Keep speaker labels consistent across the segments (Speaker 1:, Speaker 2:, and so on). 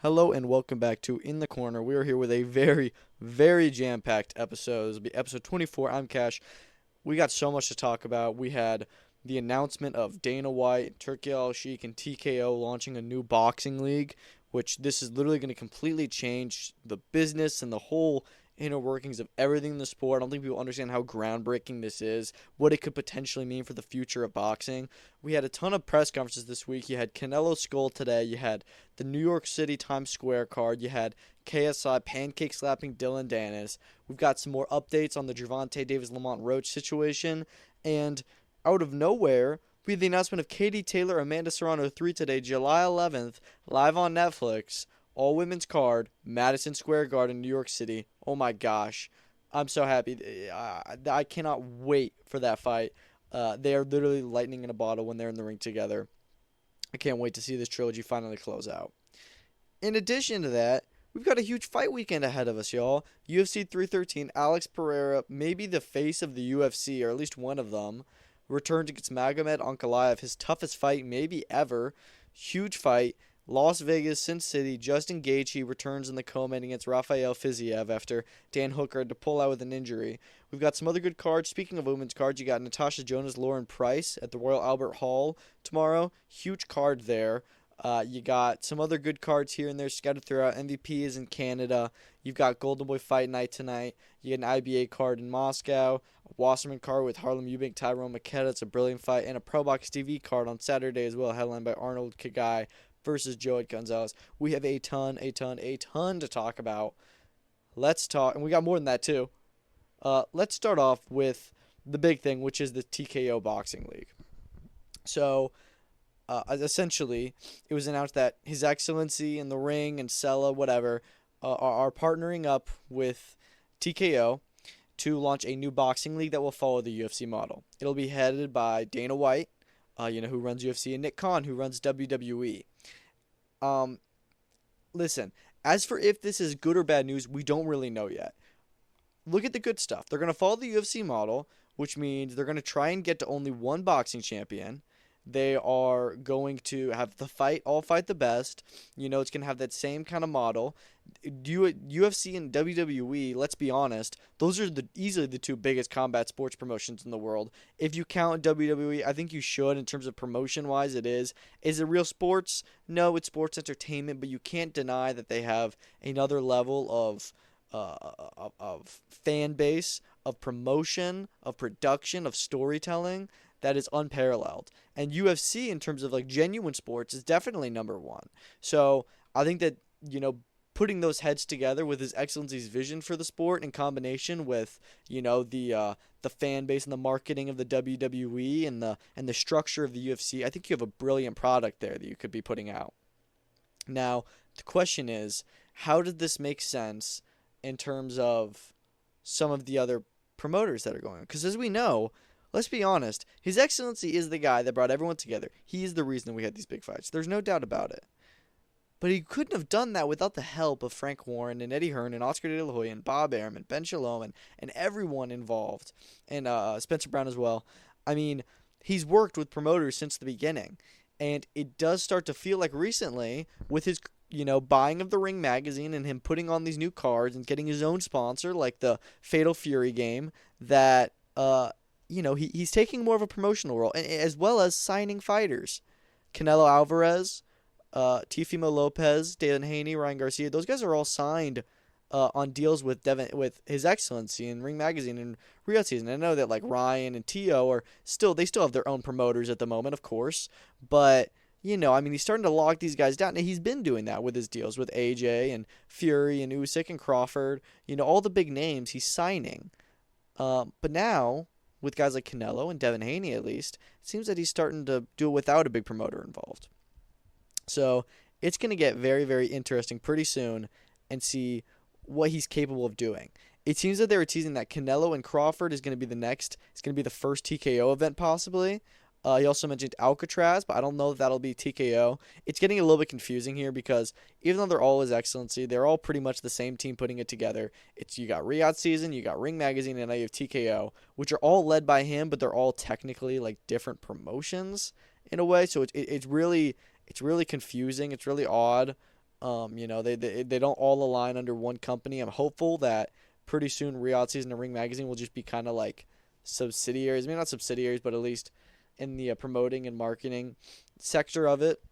Speaker 1: Hello and welcome back to In the Corner. We are here with a very, very jam-packed episode. This will be episode 24. I'm Cash. We got so much to talk about. We had the announcement of Dana White, Turki Alalshikh, and TKO launching a new boxing league, which this is literally going to completely change the business and the whole inner workings of everything in the sport. I don't think people understand how groundbreaking this is, what it could potentially mean for the future of boxing. We had a ton of press conferences this week. You had Canelo Scull today. You had the New York City Times Square card. You had KSI pancake slapping Dillon Danis. We've got some more updates on the Gervonta Davis Lamont Roach situation. And out of nowhere, we had the announcement of Katie Taylor Amanda Serrano 3 today, July 11th, live on Netflix. All women's card, Madison Square Garden, New York City. Oh my gosh. I'm so happy. I cannot wait for that fight. They are literally lightning in a bottle when they're in the ring together. I can't wait to see this trilogy finally close out. In addition to that, we've got a huge fight weekend ahead of us, y'all. UFC 313, Alex Pereira, maybe the face of the UFC, or at least one of them, returns against Magomed Ankalaev, his toughest fight maybe ever. Huge fight. Las Vegas, Sin City, Justin Gaethje returns in the co-main against Rafael Fiziev after Dan Hooker had to pull out with an injury. We've got some other good cards. Speaking of women's cards, you got Natasha Jonas, Lauren Price at the Royal Albert Hall tomorrow. Huge card there. You got some other good cards here and there scattered throughout. MVP is in Canada. You've got Golden Boy Fight Night tonight. You get an IBA card in Moscow. A Wasserman card with Harlem Eubank, Tyrone Makeda. It's a brilliant fight. And a Pro Box TV card on Saturday as well, headlined by Arnold Kagai versus Joed Gonzalez. We have a ton to talk about. Let's talk, and we got more than that too. Let's start off with the big thing, which is the TKO Boxing League. So, essentially, it was announced that His Excellency in the ring and Sella, whatever, are partnering up with TKO to launch a new boxing league that will follow the UFC model. It'll be headed by Dana White, who runs UFC, and Nick Khan, who runs WWE. Listen, as for if this is good or bad news, we don't really know yet. Look at the good stuff. They're going to follow the UFC model, which means they're going to try and get to only one boxing champion. They are going to have the fight, all fight the best. It's going to have that same kind of model. UFC and WWE, let's be honest, those are easily the two biggest combat sports promotions in the world. If you count WWE, I think you should in terms of promotion-wise, it is. Is it real sports? No, it's sports entertainment, but you can't deny that they have another level of fan base, of promotion, of production, of storytelling that is unparalleled. And UFC, in terms of like genuine sports, is definitely number one. So I think that, putting those heads together with His Excellency's vision for the sport in combination with, the fan base and the marketing of the WWE and the structure of the UFC, I think you have a brilliant product there that you could be putting out. Now, the question is, how did this make sense in terms of some of the other promoters that are going on? Because as we know, let's be honest, His Excellency is the guy that brought everyone together. He is the reason we had these big fights. There's no doubt about it. But he couldn't have done that without the help of Frank Warren and Eddie Hearn and Oscar De La Hoya and Bob Arum and Ben Shalom and everyone involved. And Spencer Brown as well. I mean, he's worked with promoters since the beginning. And it does start to feel like recently, with his buying of the Ring magazine and him putting on these new cards and getting his own sponsor, like the Fatal Fury game, that he's taking more of a promotional role, as well as signing fighters. Canelo Alvarez, Teofimo Lopez, Dalen Haney, Ryan Garcia, those guys are all signed on deals with His Excellency and Ring Magazine and Real Season. I know that like Ryan and Tio they still have their own promoters at the moment, of course, but he's starting to lock these guys down, and he's been doing that with his deals with AJ and Fury and Usyk and Crawford. All the big names he's signing. But now, with guys like Canelo and Devin Haney at least, it seems that he's starting to do it without a big promoter involved. So it's going to get very, very interesting pretty soon and see what he's capable of doing. It seems that they were teasing that Canelo and Crawford is going to be it's going to be the first TKO event possibly. He also mentioned Alcatraz, but I don't know if that'll be TKO. It's getting a little bit confusing here because even though they're all His Excellency, they're all pretty much the same team putting it together. You got Riyadh Season, you got Ring Magazine, and now you have TKO, which are all led by him, but they're all technically like different promotions in a way. So it's really confusing. It's really odd. They don't all align under one company. I'm hopeful that pretty soon Riyadh Season and Ring Magazine will just be kind of like subsidiaries. Maybe not subsidiaries, but at least in the promoting and marketing sector of it,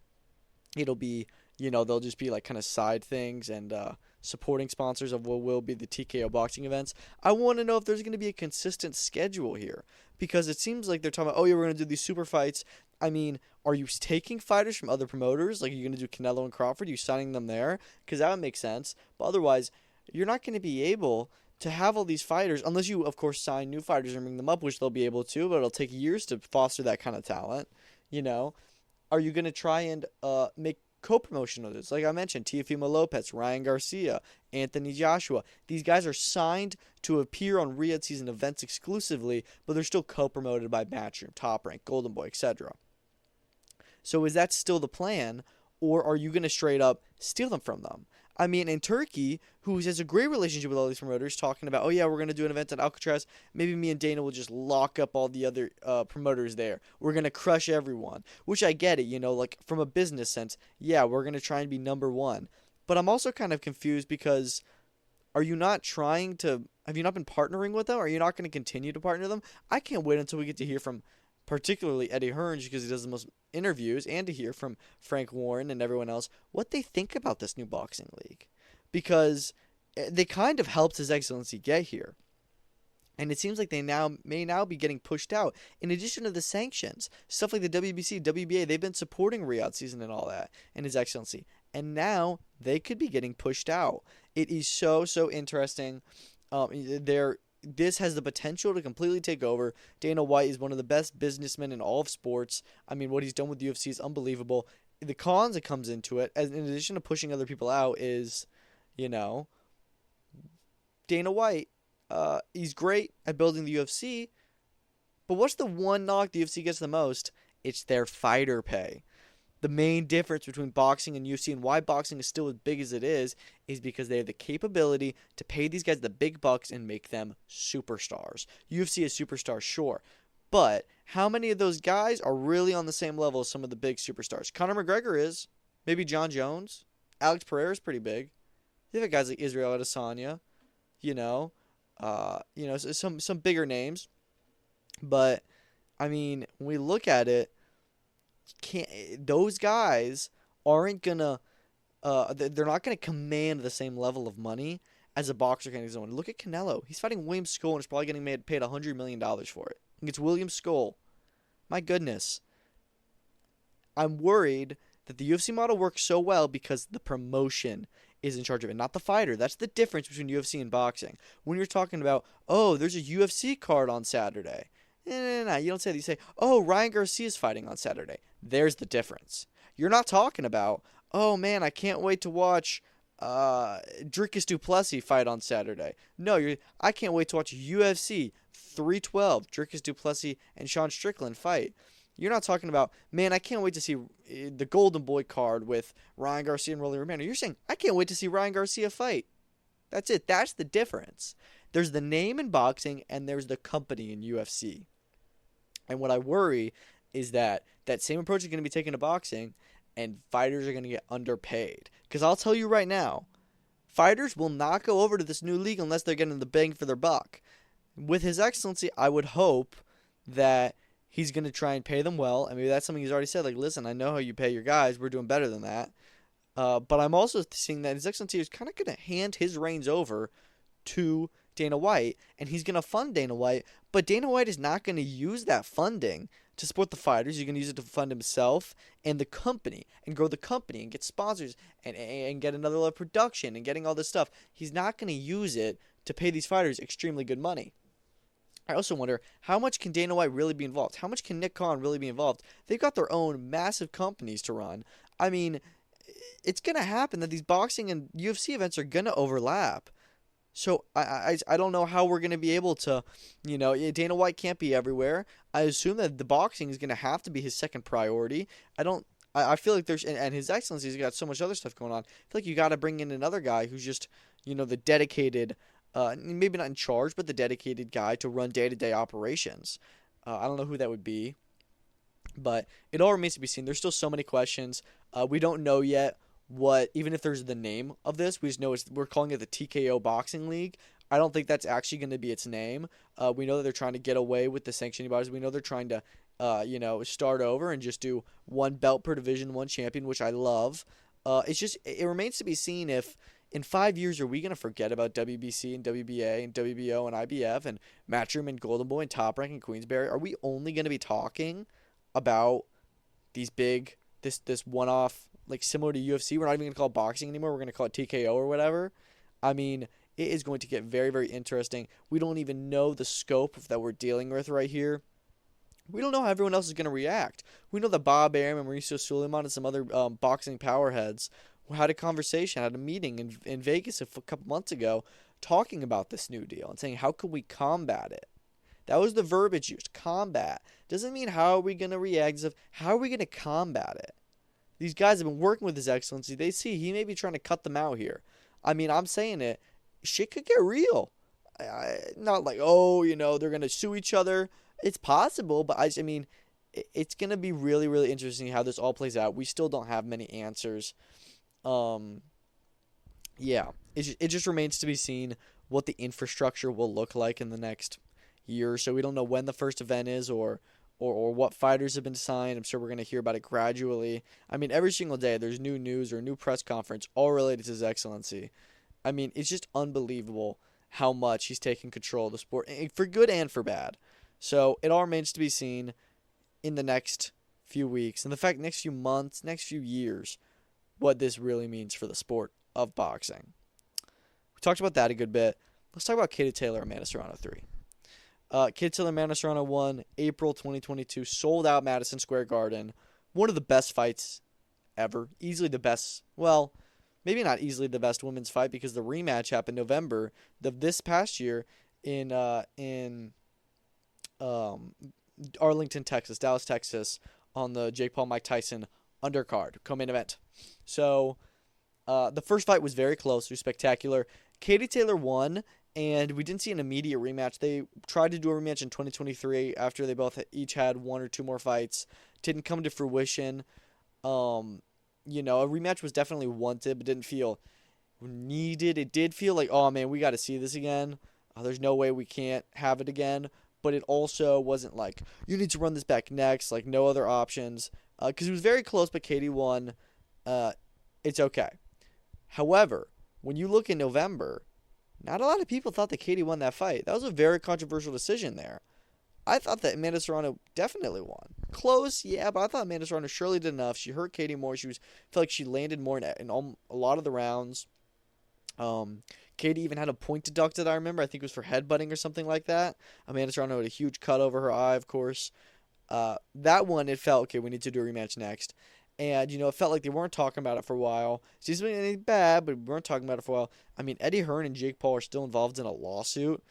Speaker 1: it'll be, they'll just be like kind of side things and supporting sponsors of what will be the TKO boxing events. I want to know if there's going to be a consistent schedule here because it seems like they're talking about, oh, yeah, we're going to do these super fights. I mean, are you taking fighters from other promoters? Like, are you going to do Canelo and Crawford? Are you signing them there? Because that would make sense. But otherwise, you're not going to be able to have all these fighters unless you, of course, sign new fighters and bring them up, which they'll be able to, but it'll take years to foster that kind of talent, you know? Are you going to try and make co-promotion of this? Like I mentioned, Teofimo Lopez, Ryan Garcia, Anthony Joshua. These guys are signed to appear on Riyadh Season events exclusively, but they're still co-promoted by Matchroom, Top Rank, Golden Boy, etc. So is that still the plan, or are you going to straight up steal them from them? I mean, in Turkey, who has a great relationship with all these promoters, talking about, oh yeah, we're going to do an event at Alcatraz. Maybe me and Dana will just lock up all the other promoters there. We're going to crush everyone, which I get it, like from a business sense. Yeah, we're going to try and be number one. But I'm also kind of confused because have you not been partnering with them? Are you not going to continue to partner them? I can't wait until we get to hear from particularly Eddie Hearns because he does the most interviews, and to hear from Frank Warren and everyone else what they think about this new boxing league, because they kind of helped His Excellency get here, and it seems like they may now be getting pushed out. In addition to the sanctions, stuff like the WBC, WBA, they've been supporting Riyadh Season and all that, and His Excellency, and now they could be getting pushed out. It is so interesting. This has the potential to completely take over. Dana White is one of the best businessmen in all of sports. I mean, what he's done with the UFC is unbelievable. The cons that comes into it, as in addition to pushing other people out, is, Dana White. He's great at building the UFC, but what's the one knock the UFC gets the most? It's their fighter pay. The main difference between boxing and UFC, and why boxing is still as big as it is because they have the capability to pay these guys the big bucks and make them superstars. UFC is superstars, sure, but how many of those guys are really on the same level as some of the big superstars? Conor McGregor is. Maybe John Jones. Alex Pereira is pretty big. You have guys like Israel Adesanya, some bigger names. But, I mean, when we look at it, those guys aren't gonna they're not gonna command the same level of money as a boxer can. Look at Canelo. He's fighting William Scull and is probably getting paid $100 million for it. It's William Scull. My goodness. I'm worried that the UFC model works so well because the promotion is in charge of it, not the fighter. That's the difference between UFC and boxing. When you're talking about, oh, there's a UFC card on Saturday. No. You don't say that. You say, oh, Ryan Garcia's fighting on Saturday. There's the difference. You're not talking about, oh, man, I can't wait to watch Dricus du Plessis fight on Saturday. No, I can't wait to watch UFC 312, Dricus du Plessis and Sean Strickland fight. You're not talking about, man, I can't wait to see the Golden Boy card with Ryan Garcia and Rolly Romero. You're saying, I can't wait to see Ryan Garcia fight. That's it. That's the difference. There's the name in boxing, and there's the company in UFC. And what I worry is that same approach is going to be taken to boxing, and fighters are going to get underpaid. Because I'll tell you right now, fighters will not go over to this new league unless they're getting the bang for their buck. With His Excellency, I would hope that he's going to try and pay them well. I mean, that's something he's already said. Like, listen, I know how you pay your guys. We're doing better than that. But I'm also seeing that His Excellency is kind of going to hand his reins over to Dana White, and he's going to fund Dana White, but Dana White is not going to use that funding to support the fighters. He's going to use it to fund himself and the company and grow the company and get sponsors and get another level of production and getting all this stuff. He's not going to use it to pay these fighters extremely good money. I also wonder, how much can Dana White really be involved? How much can Nick Khan really be involved? They've got their own massive companies to run. I mean, it's going to happen that these boxing and UFC events are going to overlap. So I don't know how we're going to be able to, Dana White can't be everywhere. I assume that the boxing is going to have to be his second priority. I feel like and His Excellency's got so much other stuff going on. I feel like you got to bring in another guy who's just, the dedicated, maybe not in charge, but the dedicated guy to run day-to-day operations. I don't know who that would be, but it all remains to be seen. There's still so many questions. We don't know yet what, even if there's the name of this, we just know we're calling it the TKO Boxing League. I don't think that's actually going to be its name. We know that they're trying to get away with the sanctioning bodies. We know they're trying to, start over and just do one belt per division, one champion, which I love. It remains to be seen if in 5 years are we going to forget about WBC and WBA and WBO and IBF and Matchroom and Golden Boy and Top Rank and Queensberry? Are we only going to be talking about these big this one off, like similar to UFC? We're not even going to call it boxing anymore. We're going to call it TKO or whatever. I mean, it is going to get very, very interesting. We don't even know the scope that we're dealing with right here. We don't know how everyone else is going to react. We know that Bob Arum and Mauricio Suleiman and some other boxing powerheads had a conversation, had a meeting in Vegas a couple months ago talking about this new deal and saying, how can we combat it? That was the verbiage used, combat. Doesn't mean how are we going to react, how are we going to combat it? These guys have been working with His Excellency. They see he may be trying to cut them out here. I mean, I'm saying it. Shit could get real. Not like, they're going to sue each other. It's possible, but I mean, it's going to be really, really interesting how this all plays out. We still don't have many answers. Yeah, it just remains to be seen what the infrastructure will look like in the next year or so. We don't know when the first event is or what fighters have been signed. I'm sure we're going to hear about it gradually. I mean, every single day there's new news or a new press conference all related to His Excellency. I mean, it's just unbelievable how much he's taking control of the sport, for good and for bad. So it all remains to be seen in the next few weeks, and the fact next few months, next few years, what this really means for the sport of boxing. We talked about that a good bit. Let's talk about Katie Taylor, Amanda Serrano 3. Katie Taylor, Amanda Serrano 1, April 2022, sold out Madison Square Garden. One of the best fights ever. Easily the best, well, maybe not easily the best women's fight because the rematch happened November this past year in Arlington, Texas, Dallas, Texas, on the Jake Paul Mike Tyson undercard co-main event. So the first fight was very close. It was spectacular. Katie Taylor won, and we didn't see an immediate rematch. They tried to do a rematch in 2023 after they both each had one or two more fights. Didn't come to fruition. A rematch was definitely wanted, but didn't feel needed. It did feel like, oh man, we got to see this again. There's no way we can't have it again. But it also wasn't like, you need to run this back next, like no other options. Because it was very close, but Katie won. It's okay. However, when you look in November, not a lot of people thought that Katie won that fight. That was a very controversial decision there. I thought that Amanda Serrano definitely won. Close, yeah, but I thought Amanda Serrano surely did enough. She hurt Katie more. Felt like she landed more in a lot of the rounds. Katie even had a point deducted, I remember. I think it was for headbutting or something like that. Amanda Serrano had a huge cut over her eye, of course. That one, it felt, okay, we need to do a rematch next. And, it felt like they weren't talking about it for a while. It didn't mean anything bad, but we weren't talking about it for a while. I mean, Eddie Hearn and Jake Paul are still involved in a lawsuit,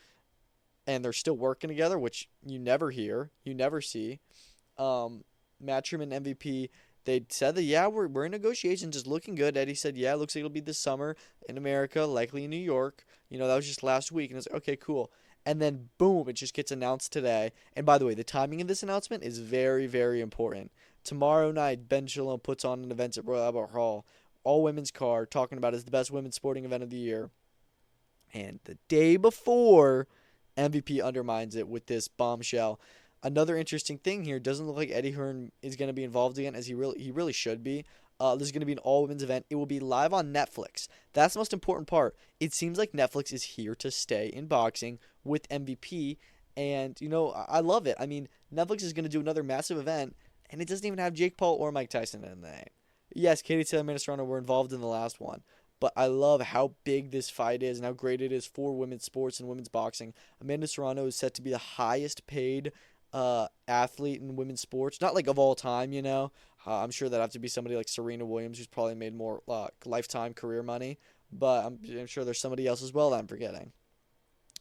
Speaker 1: and they're still working together, which you never hear, you never see. Matchroom and MVP, they said that, yeah, we're in negotiations, it's looking good. Eddie said, yeah, it looks like it'll be this summer in America, likely in New York. That was just last week, and it's like, okay, cool. And then, boom, it just gets announced today. And by the way, the timing of this announcement is very, very important. Tomorrow night, Ben Shalom puts on an event at Royal Albert Hall, all-women's card, talking about it as the best women's sporting event of the year. And the day before, MVP undermines it with this bombshell. Another interesting thing here, doesn't look like Eddie Hearn is going to be involved again, as he really should be. This is going to be an all-women's event. It will be live on Netflix. That's the most important part. It seems like Netflix is here to stay in boxing with MVP, and, I love it. I mean, Netflix is going to do another massive event, and it doesn't even have Jake Paul or Mike Tyson in the name. Yes, Katie Taylor and Amanda Serrano were involved in the last one, but I love how big this fight is and how great it is for women's sports and women's boxing. Amanda Serrano is set to be the highest paid athlete in women's sports. Not like of all time, I'm sure that'd have to be somebody like Serena Williams, who's probably made more lifetime career money. But I'm sure there's somebody else as well that I'm forgetting.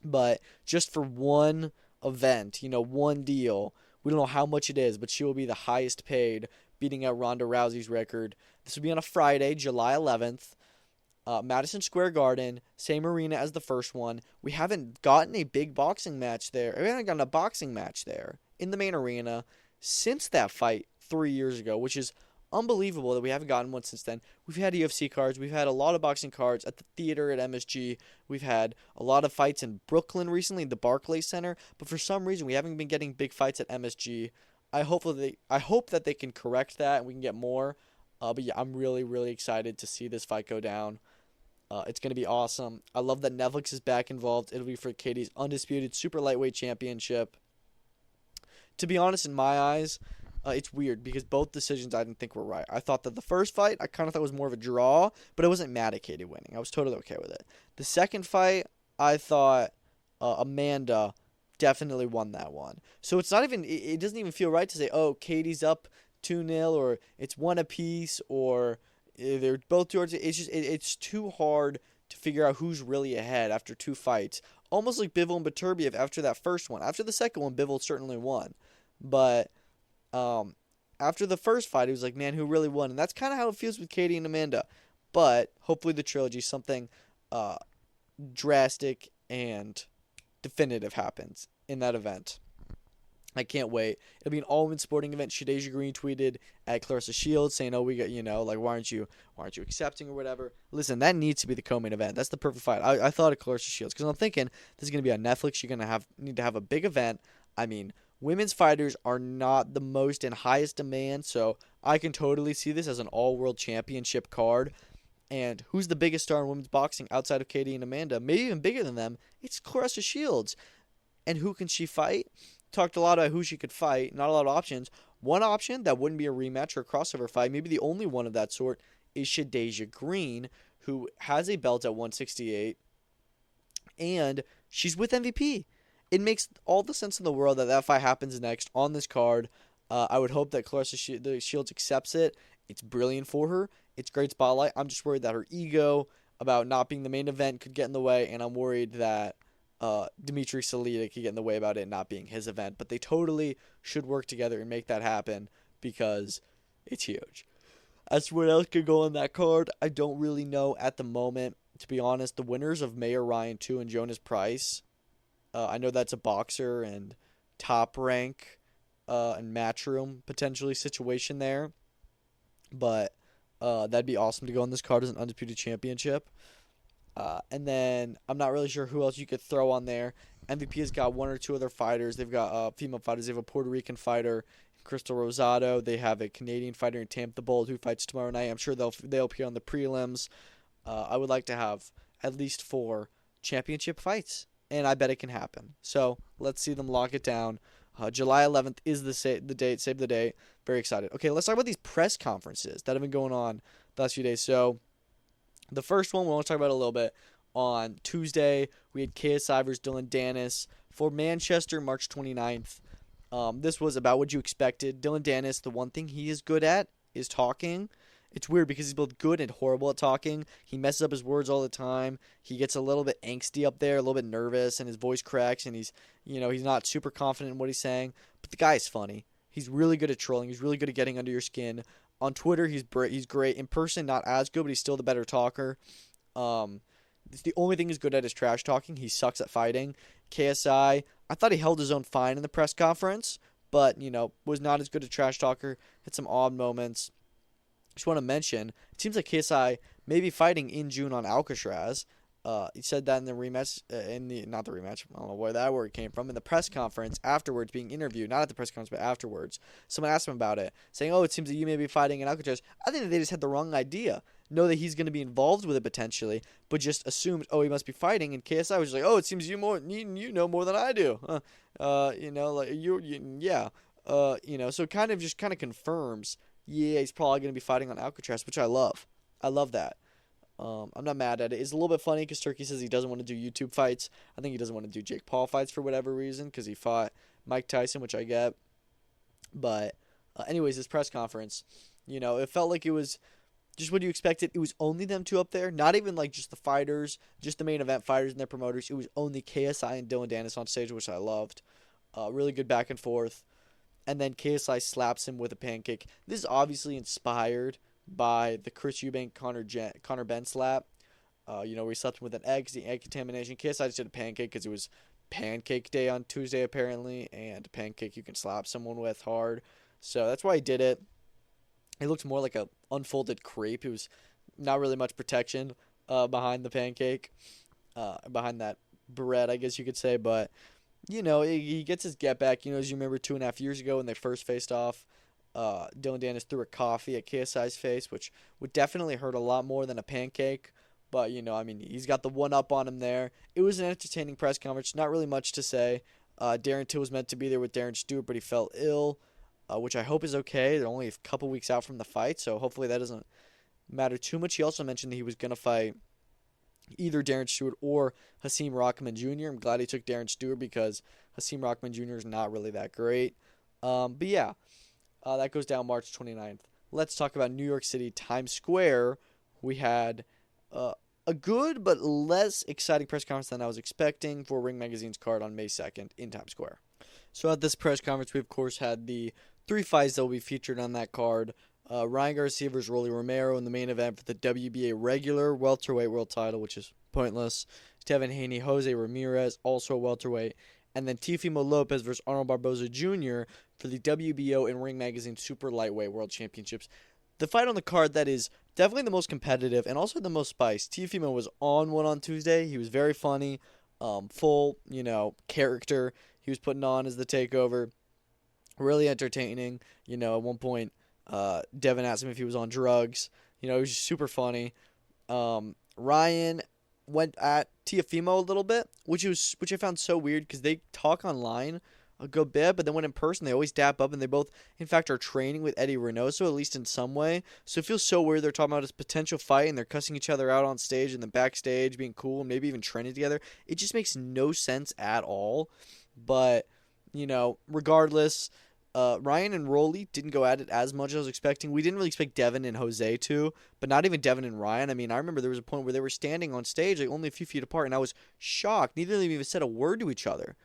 Speaker 1: But just for one event, one deal, we don't know how much it is, but she will be the highest paid, beating out Ronda Rousey's record. This will be on a Friday, July 11th. Madison Square Garden, same arena as the first one. We haven't gotten a big boxing match there. We haven't gotten a boxing match there in the main arena since that fight 3 years ago, which is unbelievable that we haven't gotten one since then. We've had UFC cards. We've had a lot of boxing cards at the theater at MSG. We've had a lot of fights in Brooklyn recently, the Barclays Center. But for some reason, we haven't been getting big fights at MSG. I hope that they can correct that and we can get more. But yeah, I'm really, really excited to see this fight go down. It's going to be awesome. I love that Netflix is back involved. It'll be for Katie's undisputed super lightweight championship. To be honest, in my eyes, it's weird because both decisions I didn't think were right. I thought that the first fight, I kind of thought was more of a draw, but I wasn't mad at Katie winning. I was totally okay with it. The second fight, I thought Amanda definitely won that one. So it's not even, it doesn't even feel right to say, oh, Katie's up 2-0 or it's one apiece or they're both towards it. It's just it's too hard to figure out who's really ahead after two fights. Almost like Bivol and Beterbiev after that first one. After the second one, Bivol certainly won. But after the first fight, it was like, man, who really won? And that's kind of how it feels with Katie and Amanda. But hopefully the trilogy, something drastic and definitive happens in that event. I can't wait. It'll be an all-women sporting event. Shadeja Green tweeted at Clarissa Shields saying, "Oh, we got like why aren't you accepting or whatever?" Listen, that needs to be the co-main event. That's the perfect fight. I thought of Clarissa Shields because I'm thinking this is gonna be on Netflix. You're gonna need to have a big event. I mean, women's fighters are not the most in highest demand, so I can totally see this as an all-world championship card. And who's the biggest star in women's boxing outside of Katie and Amanda? Maybe even bigger than them. It's Clarissa Shields. And who can she fight? Talked a lot about who she could fight. Not a lot of options. One option that wouldn't be a rematch or a crossover fight, maybe the only one of that sort, is Shadeja Green, who has a belt at 168, and she's with MVP. It makes all the sense in the world that that fight happens next on this card. I would hope that Clarissa Shields accepts it. It's brilliant for her. It's great spotlight. I'm just worried that her ego about not being the main event could get in the way, and I'm worried that Dmitry Salita could get in the way about it not being his event. But they totally should work together and make that happen because it's huge. As to what else could go on that card, I don't really know at the moment. To be honest, the winners of Mayor Ryan 2 and Jonas Price, I know that's a boxer and top rank and matchroom potentially situation there. But that'd be awesome to go on this card as an undisputed championship. And then I'm not really sure who else you could throw on there. MVP has got one or two other fighters. They've got female fighters. They have a Puerto Rican fighter, Crystal Rosado. They have a Canadian fighter in Tampa the Bold who fights tomorrow night. I'm sure they'll appear on the prelims. I would like to have at least 4 championship fights, and I bet it can happen. So let's see them lock it down. July 11th is the date. Save the date. Very excited. Okay, let's talk about these press conferences that have been going on the last few days. So the first one, we'll talk about it a little bit. On Tuesday, we had KSI versus Dillon Danis for Manchester, March 29th. This was about what you expected. Dillon Danis, the one thing he is good at is talking. It's weird because he's both good and horrible at talking. He messes up his words all the time. He gets a little bit angsty up there, a little bit nervous, and his voice cracks, and he's not super confident in what he's saying. But the guy is funny. He's really good at trolling. He's really good at getting under your skin. On Twitter, he's great. In person, not as good, but he's still the better talker. The only thing he's good at is trash talking. He sucks at fighting. KSI, I thought he held his own fine in the press conference, but, was not as good a trash talker. Had some odd moments. Just want to mention, it seems like KSI may be fighting in June on Alcatraz. He said that in the rematch, not the rematch, I don't know where that word came from, in the press conference afterwards, being interviewed, not at the press conference, but afterwards. Someone asked him about it, saying, oh, it seems that you may be fighting in Alcatraz. I think that they just had the wrong idea. Know that he's going to be involved with it potentially, but just assumed, oh, he must be fighting, and KSI was just like, oh, it seems you know more than I do. So it kind of confirms, yeah, he's probably going to be fighting on Alcatraz, which I love. I love that. I'm not mad at it. It's a little bit funny because Turki says he doesn't want to do YouTube fights. I think he doesn't want to do Jake Paul fights for whatever reason because he fought Mike Tyson, which I get. But anyways, this press conference, it felt like it was just what you expected. It was only them two up there, not even like just the fighters, just the main event fighters and their promoters. It was only KSI and Dillon Danis on stage, which I loved. Really good back and forth. And then KSI slaps him with a pancake. This is obviously inspired by the Chris Eubank Conor Benn slap. Where he slapped him with an egg, the egg contamination. KSI just did a pancake because it was pancake day on Tuesday apparently, and pancake you can slap someone with hard. So that's why he did it. It looked more like a unfolded crepe. It was not really much protection behind the pancake, behind that bread, I guess you could say. But he gets his get back. As you remember, 2.5 years ago when they first faced off, Dillon Danis threw a coffee at KSI's face, which would definitely hurt a lot more than a pancake. But he's got the one up on him there. It was an entertaining press conference. Not really much to say. Darren Till was meant to be there with Darren Stewart, but he fell ill, which I hope is okay. They're only a couple weeks out from the fight, so hopefully that doesn't matter too much. He also mentioned that he was going to fight either Darren Stewart or Hasim Rahman Jr. I'm glad he took Darren Stewart because Hasim Rahman Jr. is not really that great. But yeah, that goes down March 29th. Let's talk about New York City, Times Square. We had a good but less exciting press conference than I was expecting for Ring Magazine's card on May 2nd in Times Square. So at this press conference, we of course had the 3 fights that will be featured on that card. Ryan Garcia versus Rolly Romero in the main event for the WBA regular welterweight world title, which is pointless. Devin Haney, Jose Ramirez, also a welterweight. And then Teofimo Lopez versus Arnold Barboza Jr. for the WBO and Ring Magazine Super Lightweight World Championships. The fight on the card that is definitely the most competitive and also the most spiced. Teofimo was on one on Tuesday. He was very funny, full, character he was putting on as the Takeover. Really entertaining. At one point, Devin asked him if he was on drugs. It was just super funny. Ryan went at Teofimo a little bit, which I found so weird because they talk online a good bit, but then when in person, they always dap up, and they both, in fact, are training with Eddie Reynoso, at least in some way. So it feels so weird. They're talking about his potential fight, and they're cussing each other out on stage and then backstage, being cool, and maybe even training together. It just makes no sense at all. But, regardless, Ryan and Rolly didn't go at it as much as I was expecting. We didn't really expect Devin and Jose to, but not even Devin and Ryan. I remember there was a point where they were standing on stage, like only a few feet apart, and I was shocked. Neither of them even said a word to each other.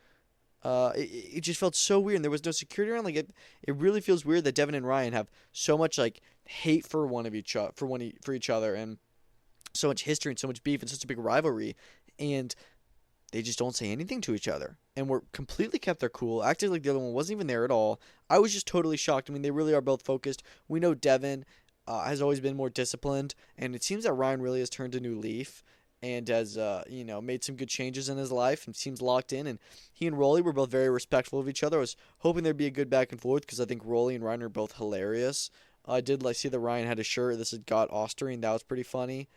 Speaker 1: It just felt so weird, and there was no security around. Like it really feels weird that Devin and Ryan have so much like hate for for each other, and so much history and so much beef and such a big rivalry, and they just don't say anything to each other, and were completely kept their cool, acted like the other one wasn't even there at all. I was just totally shocked. They really are both focused. We know Devin has always been more disciplined, and it seems that Ryan really has turned a new leaf and has made some good changes in his life and seems locked in. And he and Rolly were both very respectful of each other. I was hoping there'd be a good back and forth because I think Rolly and Ryan are both hilarious. I did see that Ryan had a shirt. This had got Austrian. That was pretty funny.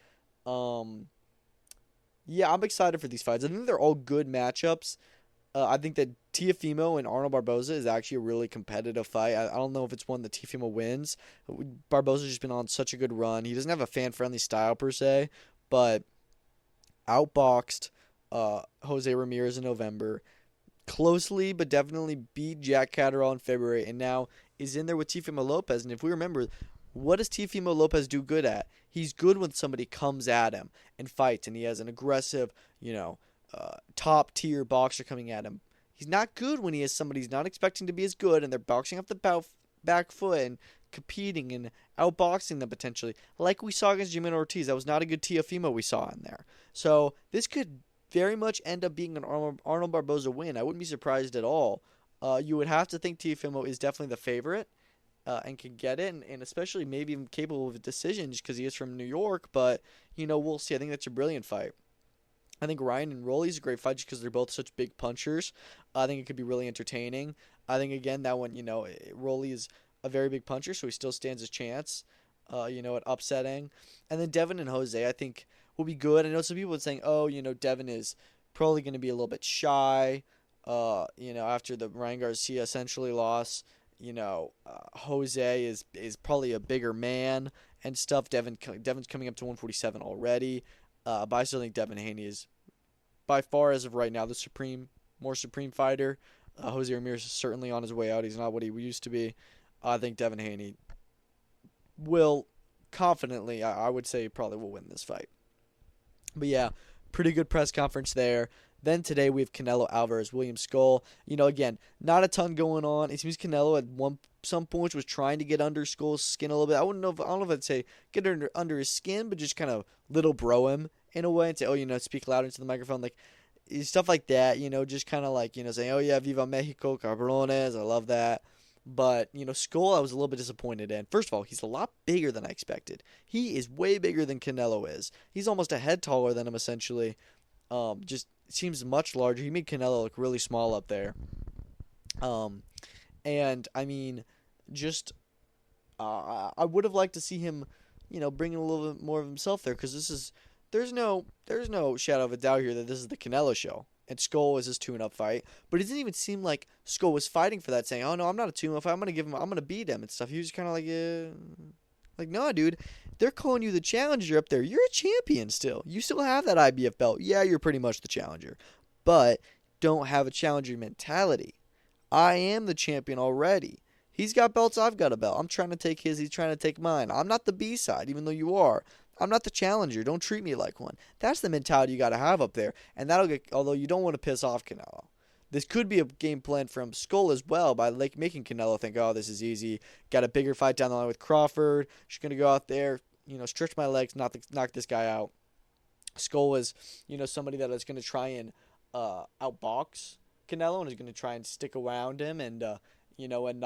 Speaker 1: Yeah, I'm excited for these fights. I think they're all good matchups. I think that Teofimo and Arnold Barboza is actually a really competitive fight. I don't know if it's one that Teofimo wins. Barboza's just been on such a good run. He doesn't have a fan-friendly style per se, but outboxed Jose Ramirez in November. Closely, but definitely beat Jack Catterall in February, and now is in there with Teofimo Lopez. And if we remember, what does Teofimo Lopez do good at? He's good when somebody comes at him and fights, and he has an aggressive, top-tier boxer coming at him. He's not good when he has somebody he's not expecting to be as good, and they're boxing off the back foot and competing and outboxing them potentially. Like we saw against Jimena Ortiz. That was not a good Teofimo we saw in there. So this could very much end up being an Arnold Barboza win. I wouldn't be surprised at all. You would have to think Teofimo is definitely the favorite. And can get it, and especially maybe even capable of decisions because he is from New York. But, we'll see. I think that's a brilliant fight. I think Ryan and Rolly is a great fight just because they're both such big punchers. I think it could be really entertaining. I think, again, that one, Rolly is a very big puncher, so he still stands a chance, at upsetting. And then Devin and Jose, I think, will be good. I know some people are saying, Devin is probably going to be a little bit shy, after the Ryan Garcia essentially loss. Jose is probably a bigger man and stuff. Devin's coming up to 147 already. But I still think Devin Haney is, by far as of right now, the more supreme fighter. Jose Ramirez is certainly on his way out. He's not what he used to be. I think Devin Haney will confidently, I would say, probably will win this fight. But yeah, pretty good press conference there. Then today we have Canelo Alvarez, William Scull. Again, not a ton going on. It seems Canelo at some points was trying to get under Skull's skin a little bit. I don't know if I'd say get under his skin, but just kind of little bro him in a way and say, speak louder into the microphone, like stuff like that. Just kind of like saying, oh yeah, Viva Mexico, cabrones. I love that. But, Skull I was a little bit disappointed in. First of all, he's a lot bigger than I expected. He is way bigger than Canelo is. He's almost a head taller than him, essentially. Just seems much larger. He made Canelo look really small up there. Um, and, I mean, just I would have liked to see him, bringing a little bit more of himself there, because there's no shadow of a doubt here that this is the Canelo show, and Skull is his tune-up fight. But it didn't even seem like Skull was fighting for that, saying, "Oh no, I'm not a tune-up fight. I'm gonna beat him and stuff." He was kind of like, like, no, dude, they're calling you the challenger up there. You're a champion still. You still have that IBF belt. Yeah, you're pretty much the challenger, but don't have a challenger mentality. I am the champion already. He's got belts, I've got a belt. I'm trying to take his, he's trying to take mine. I'm not the B side, even though you are. I'm not the challenger. Don't treat me like one. That's the mentality you got to have up there. And that'll get, although you don't want to piss off Canelo. This could be a game plan from Skull as well, by like making Canelo think, oh, this is easy. Got a bigger fight down the line with Crawford. Just going to go out there, stretch my legs, knock this guy out. Skull is, somebody that is going to try and outbox Canelo and is going to try and stick around him and, and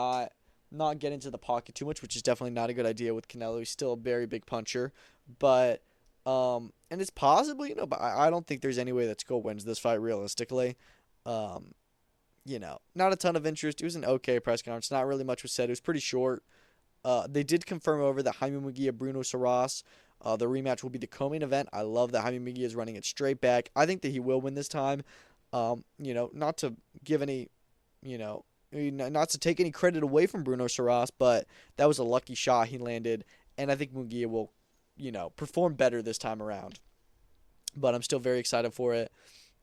Speaker 1: not get into the pocket too much, which is definitely not a good idea with Canelo. He's still a very big puncher, but and it's possible, but I don't think there's any way that Skull wins this fight realistically. Um, not a ton of interest. It was an okay press conference. Not really much was said. It was pretty short. They did confirm over that Jaime Munguia, Bruno Saras, the rematch will be the co-main event. I love that Jaime Munguia is running it straight back. I think that he will win this time. Not to give any, not to take any credit away from Bruno Saras, but that was a lucky shot he landed, and I think Munguia will, perform better this time around. But I'm still very excited for it.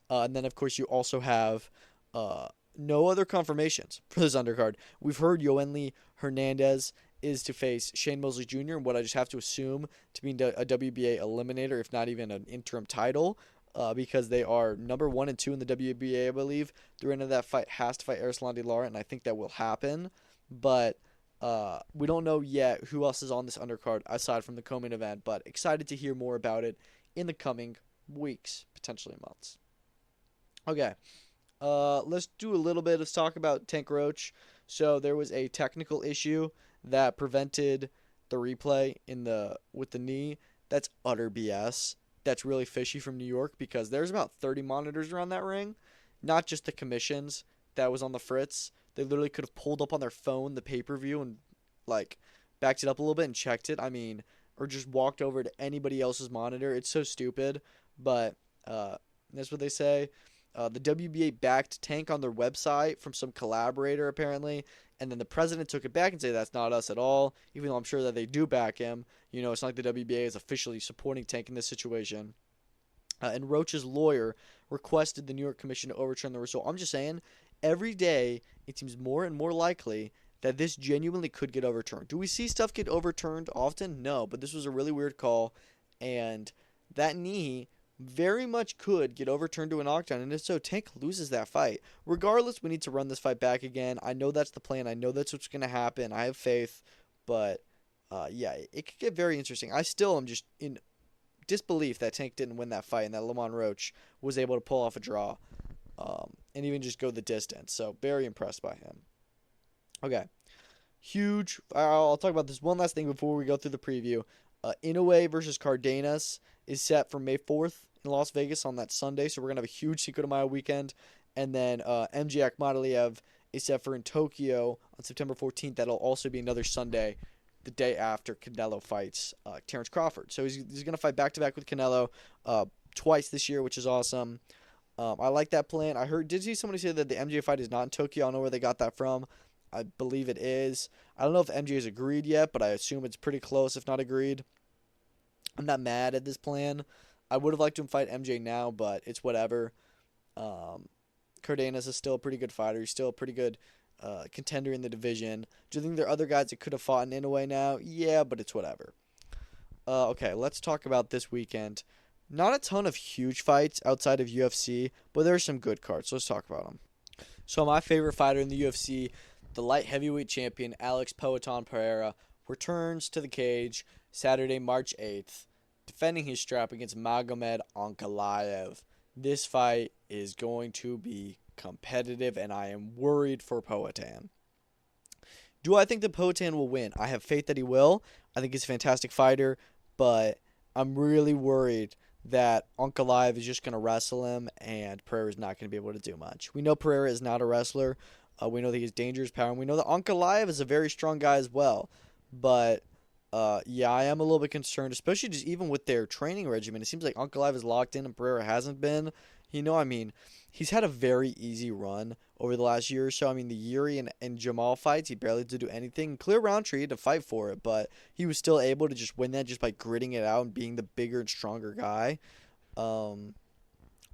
Speaker 1: And then, of course, you also have no other confirmations for this undercard. We've heard Yoeli Hernandez is to face Shane Mosley Jr., and what I just have to assume to be a WBA eliminator, if not even an interim title, because they are number 1 and 2 in the WBA, I believe. The winner of that fight has to fight Erislandy Lara, and I think that will happen. But we don't know yet who else is on this undercard aside from the co-main event, but excited to hear more about it in the coming weeks, potentially months. Okay, let's do a little bit of talk about Tank Roach. So there was a technical issue that prevented the replay with the knee. That's utter BS. That's really fishy from New York, because there's about 30 monitors around that ring, not just the commissions that was on the fritz. They literally could have pulled up on their phone the pay-per-view and like backed it up a little bit and checked it. I mean, or just walked over to anybody else's monitor. It's so stupid, but that's what they say. The WBA backed Tank on their website from some collaborator, apparently, and then the president took it back and said that's not us at all, even though I'm sure that they do back him. It's not like the WBA is officially supporting Tank in this situation. And Roach's lawyer requested the New York Commission to overturn the result. I'm just saying, every day it seems more and more likely that this genuinely could get overturned. Do we see stuff get overturned often? No, but this was a really weird call, and that knee very much could get overturned to a knockdown, and if so, Tank loses that fight. Regardless, we need to run this fight back again. I know that's the plan. I know that's what's going to happen. I have faith, but yeah, it could get very interesting. I still am just in disbelief that Tank didn't win that fight and that Lamont Roach was able to pull off a draw and even just go the distance. So very impressed by him. Okay, huge. I'll talk about this one last thing before we go through the preview. Inoue versus Cardenas is set for May 4th in Las Vegas on that Sunday, so we're going to have a huge Cinco de Mayo weekend. And then MJ Akhmadaliev is set for in Tokyo on September 14th. That'll also be another Sunday, the day after Canelo fights Terrence Crawford. So he's going to fight back-to-back with Canelo twice this year, which is awesome. I like that plan. Did see somebody say that the MJ fight is not in Tokyo? I don't know where they got that from. I believe it is. I don't know if MJ has agreed yet, but I assume it's pretty close, if not agreed. I'm not mad at this plan. I would have liked to fight MJ now, but it's whatever. Cardenas is still a pretty good fighter. He's still a pretty good contender in the division. Do you think there are other guys that could have fought in Inoue now? Yeah, but it's whatever. Okay, let's talk about this weekend. Not a ton of huge fights outside of UFC, but there are some good cards. So let's talk about them. So my favorite fighter in the UFC, the light heavyweight champion Alex Poatan Pereira, returns to the cage Saturday, March 8th, defending his strap against Magomed Ankalaev. This fight is going to be competitive, and I am worried for Poatan. Do I think that Poatan will win? I have faith that he will. I think he's a fantastic fighter, but I'm really worried that Ankalaev is just going to wrestle him, and Pereira is not going to be able to do much. We know Pereira is not a wrestler. We know that he's dangerous power, and we know that Ankalaev is a very strong guy as well. But yeah, I am a little bit concerned, especially just even with their training regimen. It seems like Ankalaev is locked in and Pereira hasn't been. He's had a very easy run over the last year or so. I mean, the Yuri and Jamal fights, he barely had to do anything. Clear Roundtree had to fight for it, but he was still able to just win that just by gritting it out and being the bigger and stronger guy. Um,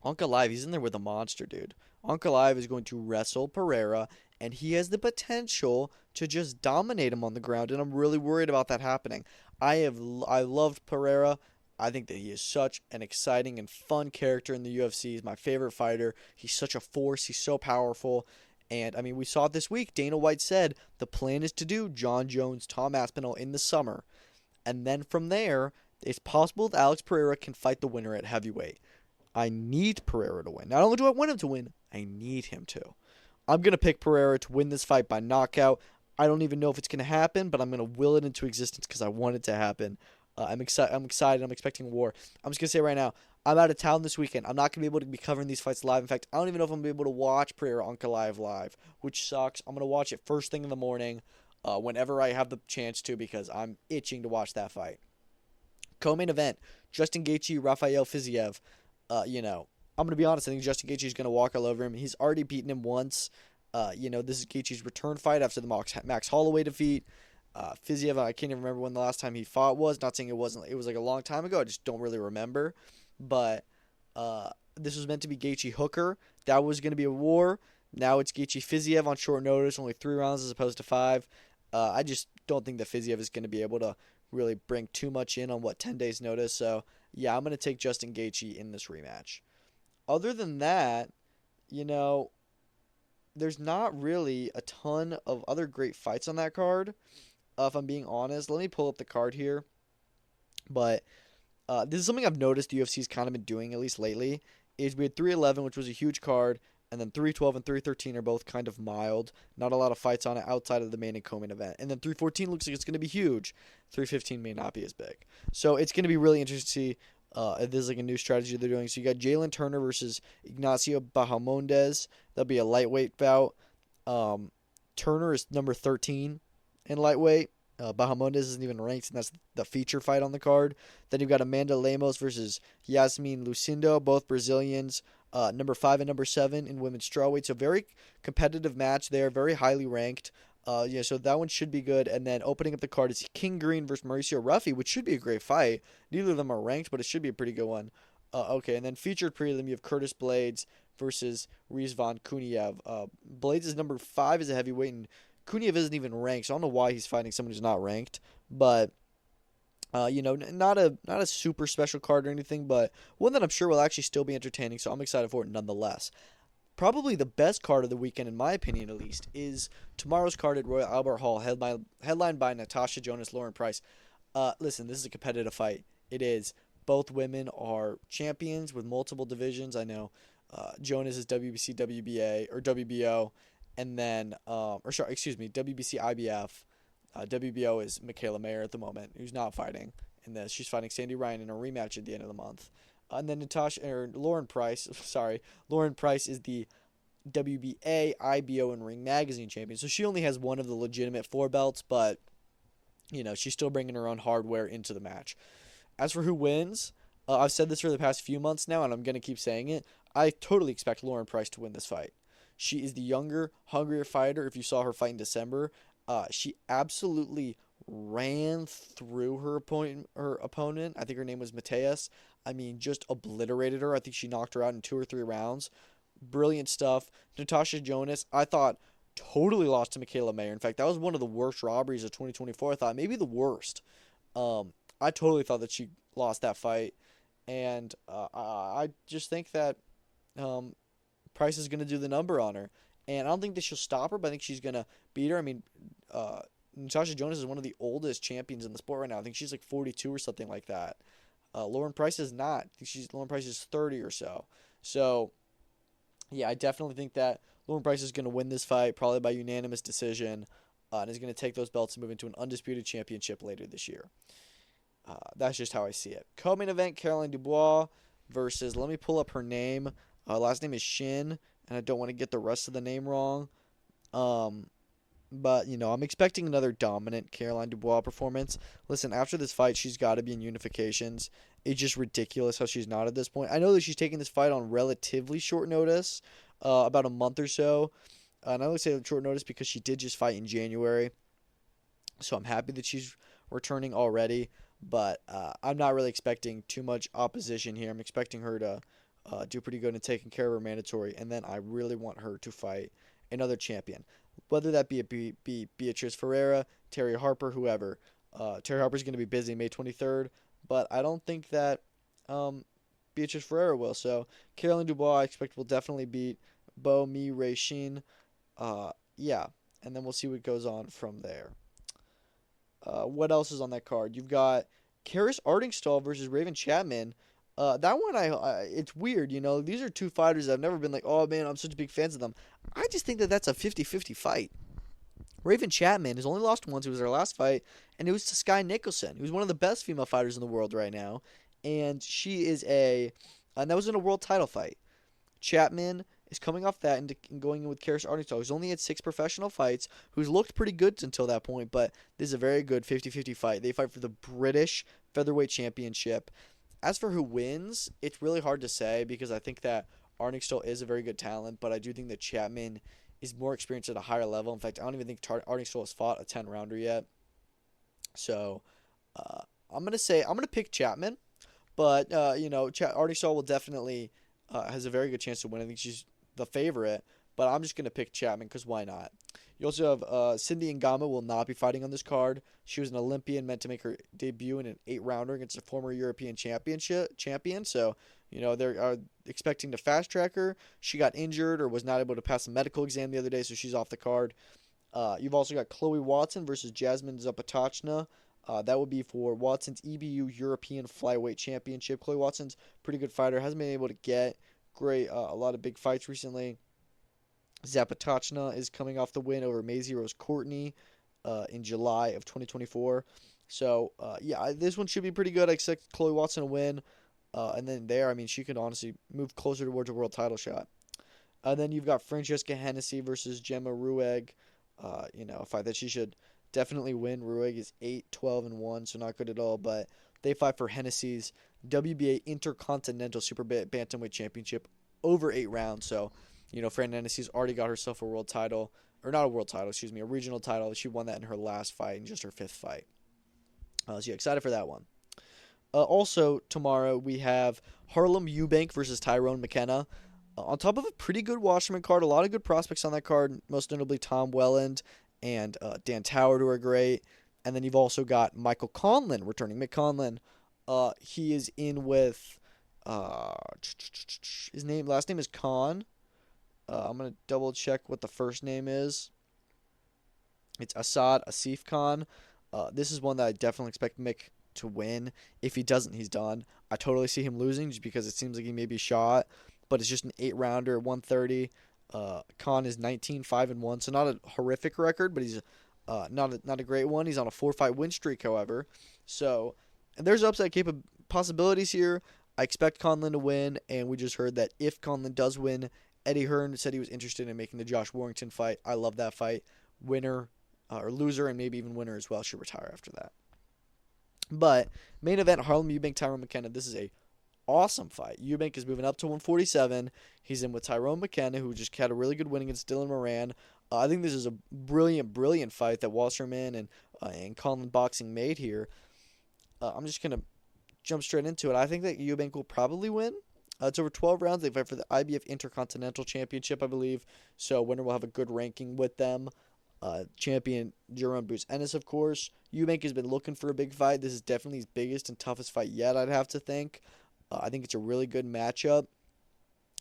Speaker 1: Ankalaev, he's in there with a monster, dude. Ankalaev is going to wrestle Pereira, and he has the potential to just dominate him on the ground, and I'm really worried about that happening. I loved Pereira. I think that he is such an exciting and fun character in the UFC. He's my favorite fighter. He's such a force. He's so powerful. And, I mean, we saw it this week. Dana White said the plan is to do John Jones, Tom Aspinall in the summer. And then from there, it's possible that Alex Pereira can fight the winner at heavyweight. I need Pereira to win. Not only do I want him to win, I need him to. I'm going to pick Pereira to win this fight by knockout. I don't even know if it's going to happen, but I'm going to will it into existence because I want it to happen. I'm excited. I'm expecting war. I'm just going to say right now, I'm out of town this weekend. I'm not going to be able to be covering these fights live. In fact, I don't even know if I'm going to be able to watch Pereira Ankalaev live, which sucks. I'm going to watch it first thing in the morning whenever I have the chance to because I'm itching to watch that fight. Co-main event, Justin Gaethje, Rafael Fiziev. I'm going to be honest. I think Justin Gaethje is going to walk all over him. He's already beaten him once. This is Gaethje's return fight after the Max Holloway defeat. Fiziev, I can't even remember when the last time he fought was. Not saying it wasn't. It was like a long time ago. I just don't really remember. But this was meant to be Gaethje Hooker. That was going to be a war. Now it's Gaethje Fiziev on short notice, only 3 rounds as opposed to 5. I just don't think that Fiziev is going to be able to really bring too much in on 10 days notice. So yeah, I'm going to take Justin Gaethje in this rematch. Other than that, there's not really a ton of other great fights on that card. If I'm being honest, let me pull up the card here. But this is something I've noticed the UFC's kind of been doing, at least lately, is we had 311, which was a huge card, and then 312 and 313 are both kind of mild. Not a lot of fights on it outside of the main and co-main event. And then 314 looks like it's going to be huge. 315 may not be as big. So it's going to be really interesting to see if this is like a new strategy they're doing. So you got Jalen Turner versus Ignacio Bahamondes. That'll be a lightweight bout. Turner is number 13 in lightweight. Bahamondes isn't even ranked, and that's the feature fight on the card. Then you've got Amanda Lemos versus Yasmin Lucindo, both Brazilians, number 5 and number 7 in women's strawweight. So very competitive match there, very highly ranked. So that one should be good. And then opening up the card is King Green versus Mauricio Ruffy, which should be a great fight. Neither of them are ranked, but it should be a pretty good one. Okay, and then featured prelim, you have Curtis Blades versus Rizvan Kuniev. Blades is number 5 as a heavyweight, and Kuniev isn't even ranked, so I don't know why he's fighting someone who's not ranked. But, not a super special card or anything, but one that I'm sure will actually still be entertaining, so I'm excited for it nonetheless. Probably the best card of the weekend, in my opinion at least, is tomorrow's card at Royal Albert Hall, headlined by Natasha Jonas, Lauren Price. Listen, this is a competitive fight. It is. Both women are champions with multiple divisions. I know Jonas is WBC, WBA, or WBO, and then, WBC, IBF. WBO is Michaela Mayer at the moment, who's not fighting in this. She's fighting Sandy Ryan in a rematch at the end of the month. And then Lauren Price is the WBA, IBO, and Ring Magazine champion. So she only has one of the legitimate 4 belts, but, she's still bringing her own hardware into the match. As for who wins, I've said this for the past few months now, and I'm going to keep saying it. I totally expect Lauren Price to win this fight. She is the younger, hungrier fighter. If you saw her fight in December, she absolutely ran through her opponent. I think her name was Mateus. I mean, just obliterated her. I think she knocked her out in 2 or 3 rounds. Brilliant stuff. Natasha Jonas, I thought, totally lost to Michaela Mayer. In fact, that was one of the worst robberies of 2024. I thought maybe the worst. I totally thought that she lost that fight. And I just think that Price is going to do the number on her. And I don't think that she'll stop her, but I think she's going to beat her. I mean, Natasha Jonas is one of the oldest champions in the sport right now. I think she's like 42 or something like that. Lauren Price is not. I think Lauren Price is 30 or so. So, yeah, I definitely think that Lauren Price is going to win this fight, probably by unanimous decision. and is going to take those belts and move into an undisputed championship later this year. That's just how I see it. Co-main event, Caroline Dubois versus, let me pull up her name. Last name is Shin, and I don't want to get the rest of the name wrong. But, I'm expecting another dominant Caroline Dubois performance. Listen, after this fight, she's got to be in unifications. It's just ridiculous how she's not at this point. I know that she's taking this fight on relatively short notice, about a month or so. And I only say short notice because she did just fight in January. So I'm happy that she's returning already. But I'm not really expecting too much opposition here. I'm expecting her to do pretty good in taking care of her mandatory. And then I really want her to fight another champion. Whether that be Beatrice Ferreira, Terry Harper, whoever. Terry Harper's going to be busy May 23rd. But I don't think that Beatrice Ferreira will. So Caroline Dubois, I expect, will definitely beat Bo Mi Rei Shin. Yeah. And then we'll see what goes on from there. What else is on that card? You've got Karis Artingstall versus Raven Chapman. That one, it's weird, These are two fighters that I've never been like, oh, man, I'm such big fans of them. I just think that that's a 50-50 fight. Raven Chapman has only lost once. It was her last fight, and it was to Skye Nicholson, who's one of the best female fighters in the world right now. And she is and that was in a world title fight. Chapman is coming off that and going in with Karis Artingstall, who's only had 6 professional fights, who's looked pretty good until that point, but this is a very good 50-50 fight. They fight for the British Featherweight Championship. As for who wins, it's really hard to say because I think that Artingstall is a very good talent, but I do think that Chapman is more experienced at a higher level. In fact, I don't even think Artingstall has fought a 10-rounder yet. So I'm going to pick Chapman, but, Artingstall will definitely has a very good chance to win. I think she's the favorite, but I'm just going to pick Chapman because why not? You also have Cindy Ngama will not be fighting on this card. She was an Olympian meant to make her debut in an 8-rounder against a former European champion. So, they're expecting to fast track her. She got injured or was not able to pass a medical exam the other day, so she's off the card. You've also got Chloe Watson versus Jasmine Zapotachna. That would be for Watson's EBU European Flyweight Championship. Chloe Watson's a pretty good fighter. Hasn't been able to get a lot of big fights recently. Zapotachna is coming off the win over Maisie Rose Courtney in July of 2024. So, this one should be pretty good. I expect Chloe Watson to win. And then she could honestly move closer towards a world title shot. And then you've got Francesca Hennessy versus Gemma Rueg. A fight that she should definitely win. Rueg is 8-12-1, so not good at all. But they fight for Hennessy's WBA Intercontinental Super Bantamweight Championship over 8 rounds. So, Fran Hennessy's already got herself a world title. Or not a world title, a regional title. She won that in her last fight, in just her 5th fight. Excited for that one. Also, tomorrow we have Harlem Eubank versus Tyrone McKenna. On top of a pretty good Washerman card, a lot of good prospects on that card, most notably Tom Welland and Dan Toward, who are great. And then you've also got Michael Conlon returning. Mick Conlon, he is in with his last name is Khan. I'm going to double check what the first name is. It's Asad Asif Khan. This is one that I definitely expect Mick to win. If he doesn't, he's done. I totally see him losing just because it seems like he may be shot, but it's just an 8-rounder at 130. Khan is 19-5-1, so not a horrific record, but he's not a great one. He's on a 4-fight win streak, however. So, and there's upside possibilities here. I expect Conlon to win, and we just heard that if Conlon does win, Eddie Hearn said he was interested in making the Josh Warrington fight. I love that fight. Winner or loser, and maybe even winner as well, should retire after that. But main event, Harlem Eubank, Tyrone McKenna. This is a awesome fight. Eubank is moving up to 147. He's in with Tyrone McKenna, who just had a really good win against Dylan Moran. I think this is a brilliant fight that Wasserman and Conlon Boxing made here. I'm just going to jump straight into it. I think that Eubank will probably win. It's over 12 rounds. They fight for the IBF Intercontinental Championship, I believe. So winner will have a good ranking with them. Champion Jerome Bruce Ennis, of course. Eubank has been looking for a big fight. This is definitely his biggest and toughest fight yet, I'd have to think. I think it's a really good matchup.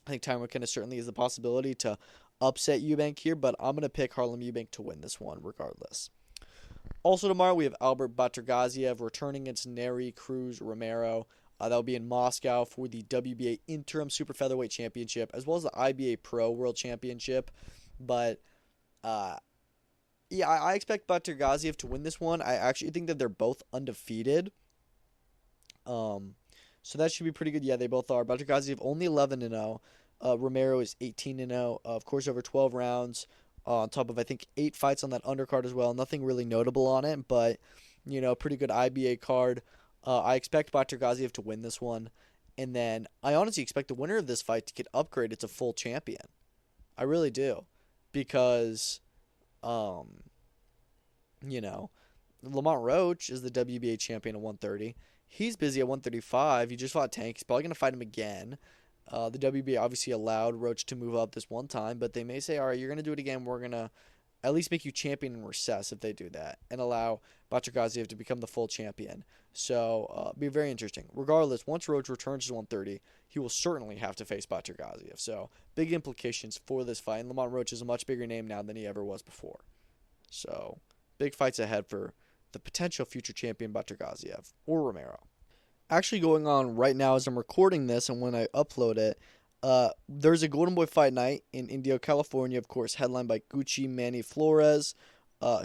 Speaker 1: I think Tyrone McKenna certainly has the possibility to upset Eubank here, but I'm going to pick Harlem Eubank to win this one regardless. Also tomorrow we have Albert Batragaziev returning against Neri Cruz Romero. That will be in Moscow for the WBA Interim Super Featherweight Championship, as well as the IBA Pro World Championship. But Yeah, I expect Baturgaziev to win this one. I actually think that they're both undefeated. Um, so that should be pretty good. Yeah, they both are. Baturgaziev only 11-0. Romero is 18-0. Of course, over 12 rounds. On top of I think 8 fights on that undercard as well. Nothing really notable on it, but pretty good IBA card. I expect Baturgaziev to win this one, and then I honestly expect the winner of this fight to get upgraded to full champion. I really do, because um, you know, Lamont Roach is the WBA champion at 130. He's busy at 135. He just fought Tank. He's probably going to fight him again. The WBA obviously allowed Roach to move up this one time, but they may say, all right, you're going to do it again. We're going to at least make you champion in recess if they do that and allow Baturgaziev to become the full champion. So be very interesting. Regardless, once Roach returns to 130, he will certainly have to face Baturgaziev. So big implications for this fight. And Lamont Roach is a much bigger name now than he ever was before. So big fights ahead for the potential future champion Baturgaziev or Romero. Actually, going on right now as I'm recording this and when I upload it, there's a Golden Boy Fight Night in Indio, California, of course, headlined by Gucci Manny Flores.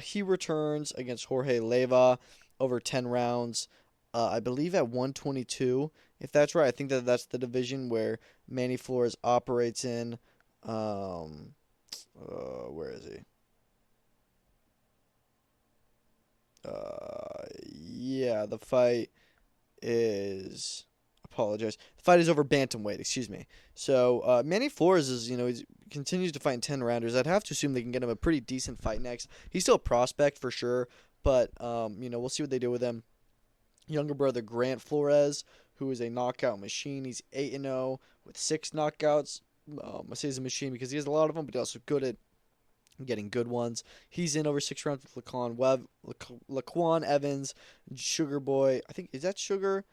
Speaker 1: He returns against Jorge Leva over 10 rounds, I believe at 122. If that's right, I think that's the division where Manny Flores operates in. Where is he? Yeah, the fight is. Apologize. The fight is over bantamweight. Excuse me. So Manny Flores is, he continues to fight in 10 rounders. I'd have to assume they can get him a pretty decent fight next. He's still a prospect for sure, but we'll see what they do with him. Younger brother Grant Flores, who is a knockout machine. He's 8-0 with 6 knockouts. I say he's a machine because he has a lot of them, but he's also good at getting good ones. He's in over 6 rounds with Laquan Evans, Sugar Boy. I think, is that Sugar?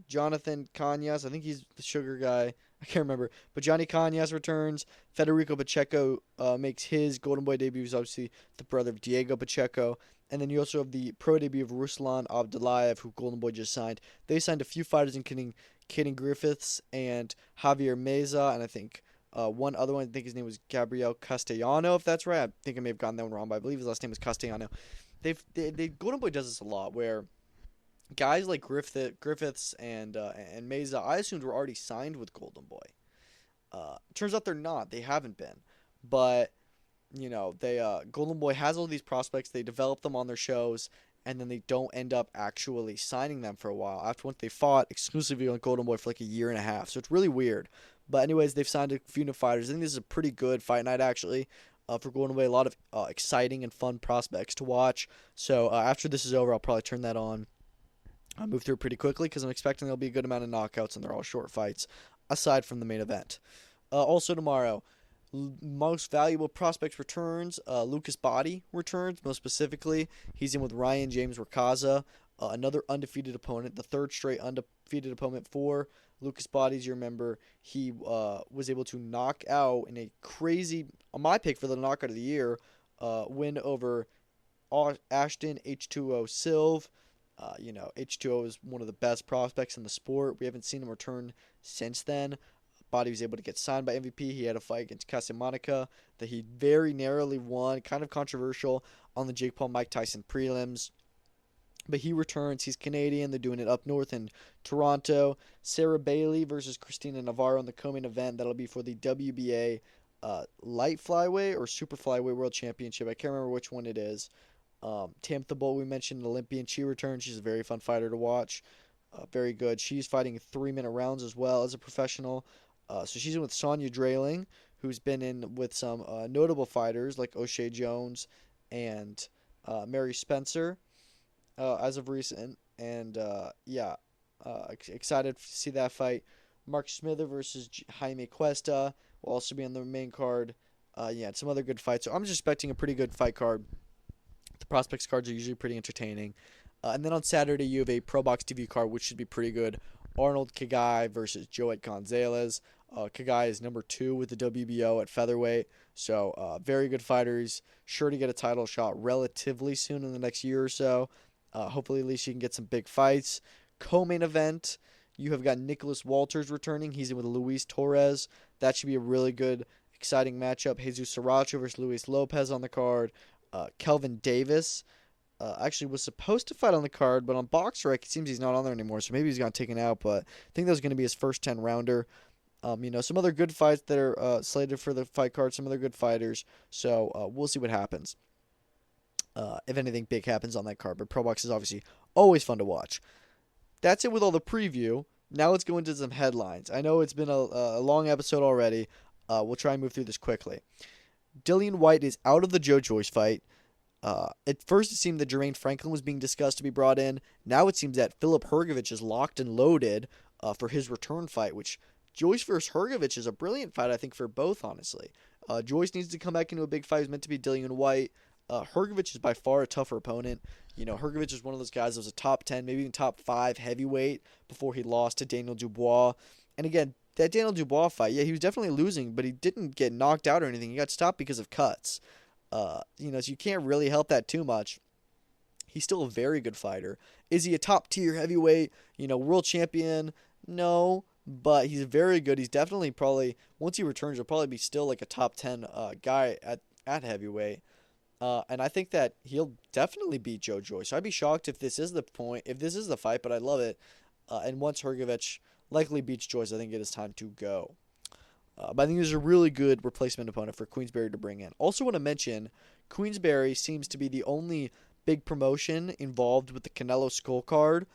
Speaker 1: Jonathan Cañas. I think he's the Sugar guy. I can't remember. But Johnny Cañas returns. Federico Pacheco makes his Golden Boy debut. He's obviously the brother of Diego Pacheco. And then you also have the pro debut of Ruslan Abdullayev, who Golden Boy just signed. They signed a few fighters, including Kaden Griffiths and Javier Meza, and I think one other one. I think his name was Gabriel Castellano, if that's right. I think I may have gotten that one wrong, but I believe his last name was Castellano. Golden Boy does this a lot, where guys like Griffiths and Meza, I assumed were already signed with Golden Boy. Turns out they're not. They haven't been, but Golden Boy has all these prospects. They develop them on their shows, and then they don't end up actually signing them for a while. After once they fought exclusively on Golden Boy for like a year and a half, so it's really weird. But anyways, they've signed a few new fighters. I think this is a pretty good fight night actually. For Golden Boy, a lot of exciting and fun prospects to watch. So after this is over, I'll probably turn that on. I'll move through it pretty quickly because I'm expecting there'll be a good amount of knockouts, and they're all short fights, aside from the main event. Also tomorrow, most valuable prospects returns. Lucas Body returns. Most specifically, he's in with Ryan James Rakaza, another undefeated opponent, the third straight undefeated opponent for Lucas Body. As you remember, he was able to knock out in a crazy, on my pick for the knockout of the year, win over Ashton H2O Silv. H2O is one of the best prospects in the sport. We haven't seen him return since then. Body was able to get signed by MVP. He had a fight against Casimonica that he very narrowly won, kind of controversial on the Jake Paul Mike Tyson prelims. But he returns. He's Canadian. They're doing it up north in Toronto. Sarah Bailey versus Christina Navarro in the co-main event. That'll be for the WBA light flyweight or super flyweight world championship. I can't remember which one it is. Tamtha Bolt, we mentioned, Olympian. She returns. She's a very fun fighter to watch. Very good. She's fighting 3-minute rounds as well as a professional. So she's in with Sonya Drayling, who's been in with some notable fighters like O'Shea Jones and Mary Spencer as of recent. And excited to see that fight. Mark Smither versus Jaime Cuesta will also be on the main card. Some other good fights. So I'm just expecting a pretty good fight card. The prospects cards are usually pretty entertaining. And then on Saturday, you have a Pro Box TV card, which should be pretty good. Arnold Kagai versus Joet Gonzalez. Kagai is number 2 with the WBO at featherweight. So very good fighters. Sure to get a title shot relatively soon in the next year or so. Hopefully at least you can get some big fights. Co-main event, you have got Nicholas Walters returning. He's in with Luis Torres. That should be a really good, exciting matchup. Jesus Sriracha versus Luis Lopez on the card. Kelvin Davis actually was supposed to fight on the card, but on BoxRec, it seems he's not on there anymore, so maybe he's got taken out, but I think that was going to be his first 10-rounder. Some other good fights that are slated for the fight card, some other good fighters, so we'll see what happens. If anything big happens on that card, but Pro Box is obviously always fun to watch. That's it with all the preview. Now let's go into some headlines. I know it's been a long episode already. We'll try and move through this quickly. Dillian Whyte is out of the Joe Joyce fight. At first, it seemed that Jermaine Franklin was being discussed to be brought in. Now it seems that Filip Hrgović is locked and loaded for his return fight, which Joyce versus Hrgović is a brilliant fight, I think, for both, honestly. Joyce needs to come back into a big fight. It was meant to be Dillian Whyte. Hrgović is by far a tougher opponent. Hrgović is one of those guys that was a top 10, maybe even top 5 heavyweight before he lost to Daniel Dubois. And again, that Daniel Dubois fight, yeah, he was definitely losing, but he didn't get knocked out or anything. He got stopped because of cuts. So you can't really help that too much. He's still a very good fighter. Is he a top-tier heavyweight, world champion? No, but he's very good. He's definitely probably, once he returns, he'll probably be still like a top 10 guy at heavyweight. And I think that he'll definitely beat Joe Joyce. So I'd be shocked if this is the fight, but I love it. And once Hrgović likely beats Joyce, I think it is time to go. But I think there's a really good replacement opponent for Queensberry to bring in. Also want to mention, Queensberry seems to be the only big promotion involved with the Canelo Scull card.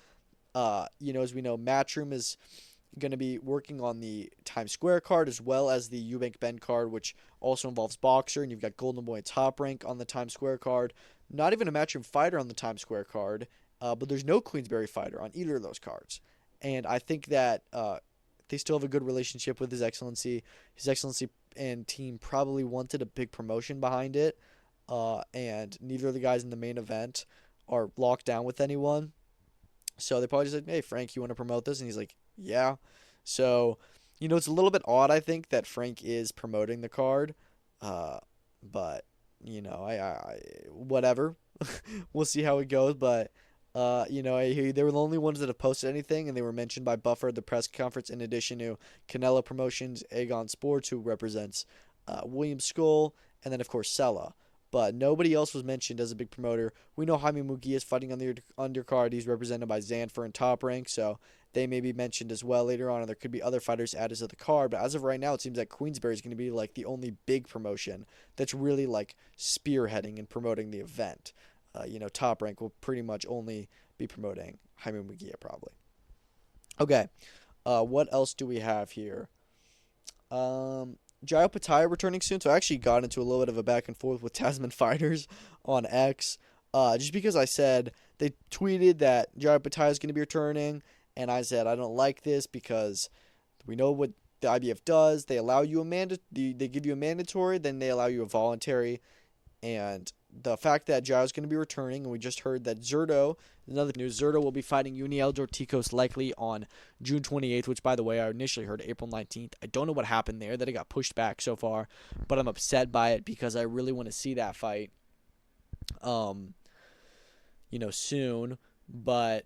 Speaker 1: As we know, Matchroom is going to be working on the Times Square card as well as the Eubank Bend card, which also involves Boxer, and you've got Golden Boy and Top Rank on the Times Square card. Not even a Matchroom fighter on the Times Square card, but there's no Queensberry fighter on either of those cards. And I think that they still have a good relationship with His Excellency. His Excellency and team probably wanted a big promotion behind it, and neither of the guys in the main event are locked down with anyone. So they probably just said, hey, Frank, you want to promote this? And he's like, yeah. So, it's a little bit odd, I think, that Frank is promoting the card. But, I whatever. We'll see how it goes. But, they were the only ones that have posted anything, and they were mentioned by Buffer at the press conference, in addition to Canelo Promotions, Aegon Sports, who represents William Scull, and then, of course, Sella. But nobody else was mentioned as a big promoter. We know Jaime Mugia is fighting on the undercard. He's represented by Zanfer and Top Rank, so they may be mentioned as well later on, and there could be other fighters added to the card. But as of right now, it seems like Queensberry is going to be like the only big promotion that's really like spearheading and promoting the event. Top Rank will pretty much only be promoting Jaime Mugia probably. Okay, what else do we have here? Jairo Pataya returning soon, so I actually got into a little bit of a back and forth with Tasman Fighters on X, just because I said they tweeted that Jairo Pataya is going to be returning, and I said I don't like this because we know what the IBF does. They allow you they give you a mandatory, then they allow you a voluntary, and the fact that Jairo's going to be returning, and we just heard that another news, Zurdo will be fighting Uniel Dorticos likely on June 28th, which, by the way, I initially heard April 19th. I don't know what happened there, that it got pushed back so far, but I'm upset by it because I really want to see that fight, soon, but,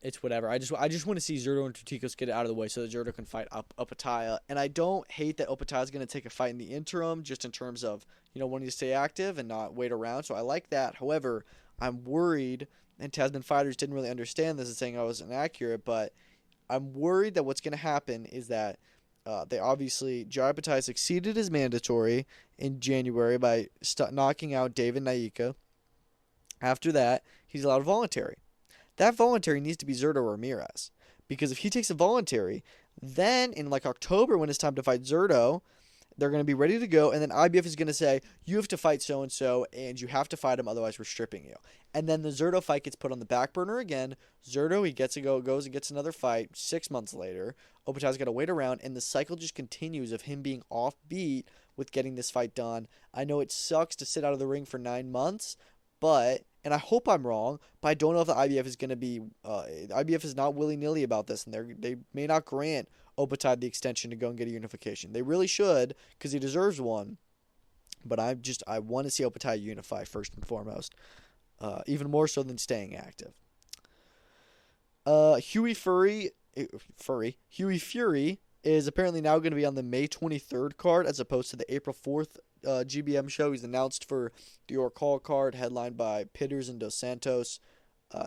Speaker 1: it's whatever. I just want to see Zurdo and Dorticos get it out of the way so that Zurdo can fight Opataya. And I don't hate that Opataya is going to take a fight in the interim, just in terms of, wanting to stay active and not wait around. So I like that. However, I'm worried, and Tasman Fighters didn't really understand this and saying I was inaccurate, but I'm worried that what's going to happen is that Jairo Pataya succeeded his mandatory in January by knocking out David Naika. After that, he's allowed a voluntary. That voluntary needs to be Zurdo Ramirez, because if he takes a voluntary, then in like October when it's time to fight Zurdo, they're going to be ready to go, and then IBF is going to say, you have to fight so-and-so, and you have to fight him, otherwise we're stripping you. And then the Zurdo fight gets put on the back burner again. Zurdo, he goes and gets another fight 6 months later. Opataya's got to wait around, and the cycle just continues of him being offbeat with getting this fight done. I know it sucks to sit out of the ring for 9 months, and I hope I'm wrong, but I don't know if the IBF is going to be, the IBF is not willy-nilly about this, and they may not grant Opataya the extension to go and get a unification. They really should, because he deserves one, but I want to see Opataya unify first and foremost, even more so than staying active. Huey Fury is apparently now going to be on the May 23rd card as opposed to the April 4th GBM show. He's announced for the York Hall card, headlined by Pitters and Dos Santos.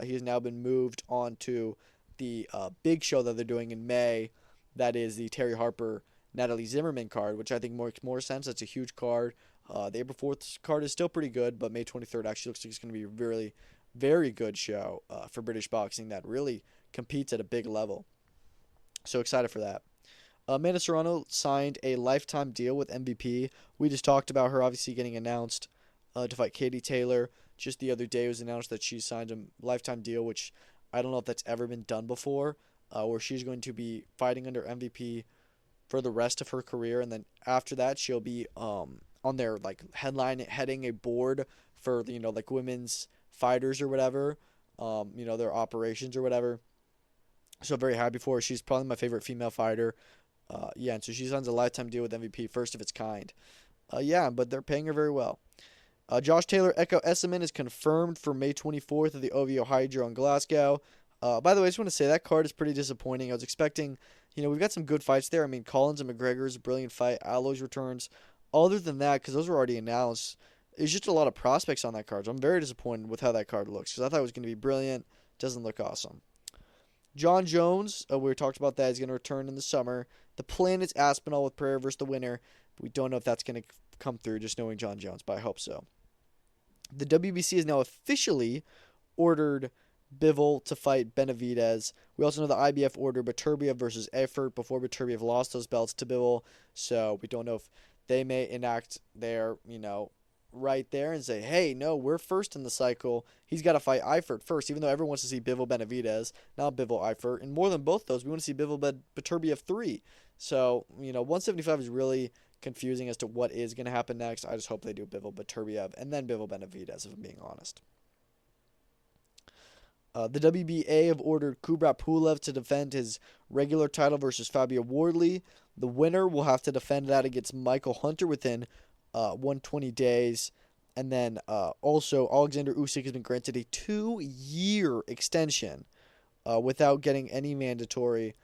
Speaker 1: He has now been moved on to the big show that they're doing in May. That is the Terry Harper, Natalie Zimmerman card, which I think makes more sense. That's a huge card. The April 4th card is still pretty good, but May 23rd actually looks like it's going to be a really, very good show for British boxing that really competes at a big level. So excited for that. Amanda Serrano signed a lifetime deal with MVP. We just talked about her obviously getting announced to fight Katie Taylor. Just the other day it was announced that she signed a lifetime deal, which I don't know if that's ever been done before, where she's going to be fighting under MVP for the rest of her career, and then after that she'll be on their like heading a board for like women's fighters or whatever, their operations or whatever. So very happy for her. She's probably my favorite female fighter. And so she signs a lifetime deal with MVP, first of its kind. But they're paying her very well. Josh Taylor Echo Esserman is confirmed for May 24th at the OVO Hydro in Glasgow. By the way, I just want to say that card is pretty disappointing. I was expecting, we've got some good fights there. I mean, Collins and McGregor is a brilliant fight. Alloys returns. Other than that, because those were already announced, there's just a lot of prospects on that card. So I'm very disappointed with how that card looks because I thought it was going to be brilliant. Doesn't look awesome. John Jones, we talked about that. He's going to return in the summer. The plan is Aspinall with Pereira versus the winner. We don't know if that's going to come through, just knowing John Jones, but I hope so. The WBC has now officially ordered Bivol to fight Benavidez. We also know the IBF ordered Beterbiev versus Eifert before Beterbiev lost those belts to Bivol. So we don't know if they may enact their, right there and say, hey, no, we're first in the cycle. He's got to fight Eifert first, even though everyone wants to see Bivol Benavidez, not Bivol Eifert. And more than both those, we want to see Bivol Beterbiev 3. So, 175 is really confusing as to what is going to happen next. I just hope they do Bivol Beterbiev and then Bivol Benavidez, if I'm being honest. The WBA have ordered Kubrat Pulev to defend his regular title versus Fabio Wardley. The winner will have to defend that against Michael Hunter within 120 days. And then also Alexander Usyk has been granted a 2-year extension without getting any mandatory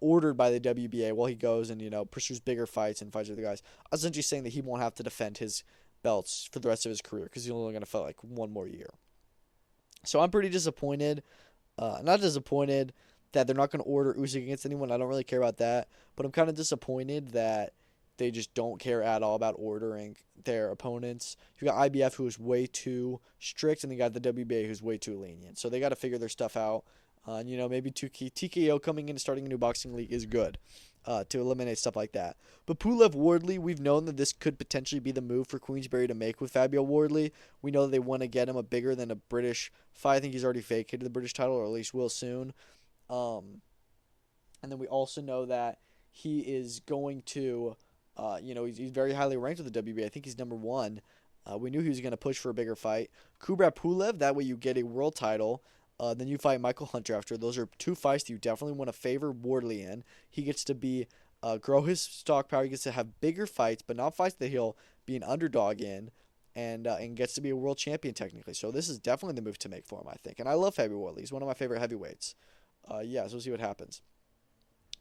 Speaker 1: ordered by the WBA while he goes and, pursues bigger fights and fights with the guys. Essentially saying that he won't have to defend his belts for the rest of his career because he's only going to fight like one more year. So I'm pretty disappointed. Not disappointed that they're not going to order Usyk against anyone. I don't really care about that. But I'm kind of disappointed that they just don't care at all about ordering their opponents. You got IBF, who is way too strict, and they got the WBA, who's way too lenient. So they got to figure their stuff out. Maybe TKO coming in and starting a new boxing league is good to eliminate stuff like that. But Pulev Wardley, we've known that this could potentially be the move for Queensberry to make with Fabio Wardley. We know that they want to get him a bigger than a British fight. I think he's already vacated the British title, or at least will soon. And then we also know that he is going to, he's very highly ranked with the WBA. I think he's number 1. We knew he was going to push for a bigger fight. Kubrat Pulev, that way you get a world title. Then you fight Michael Hunter after. Those are 2 fights that you definitely want to favor Wardley in. He gets to be grow his stock power. He gets to have bigger fights, but not fights that he'll be an underdog in, and gets to be a world champion technically. So this is definitely the move to make for him, I think. And I love Fabio Wardley. He's one of my favorite heavyweights. So we'll see what happens.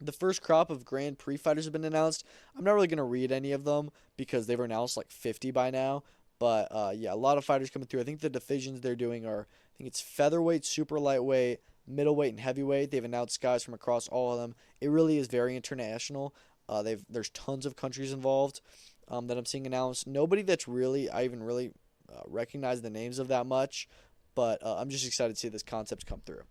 Speaker 1: The first crop of Grand Prix fighters have been announced. I'm not really going to read any of them because they've announced like 50 by now. But, a lot of fighters coming through. I think the divisions they're doing are, I think it's featherweight, super lightweight, middleweight, and heavyweight. They've announced guys from across all of them. It really is very international. There's tons of countries involved that I'm seeing announced. Nobody that's I even really recognize the names of that much. But I'm just excited to see this concept come through.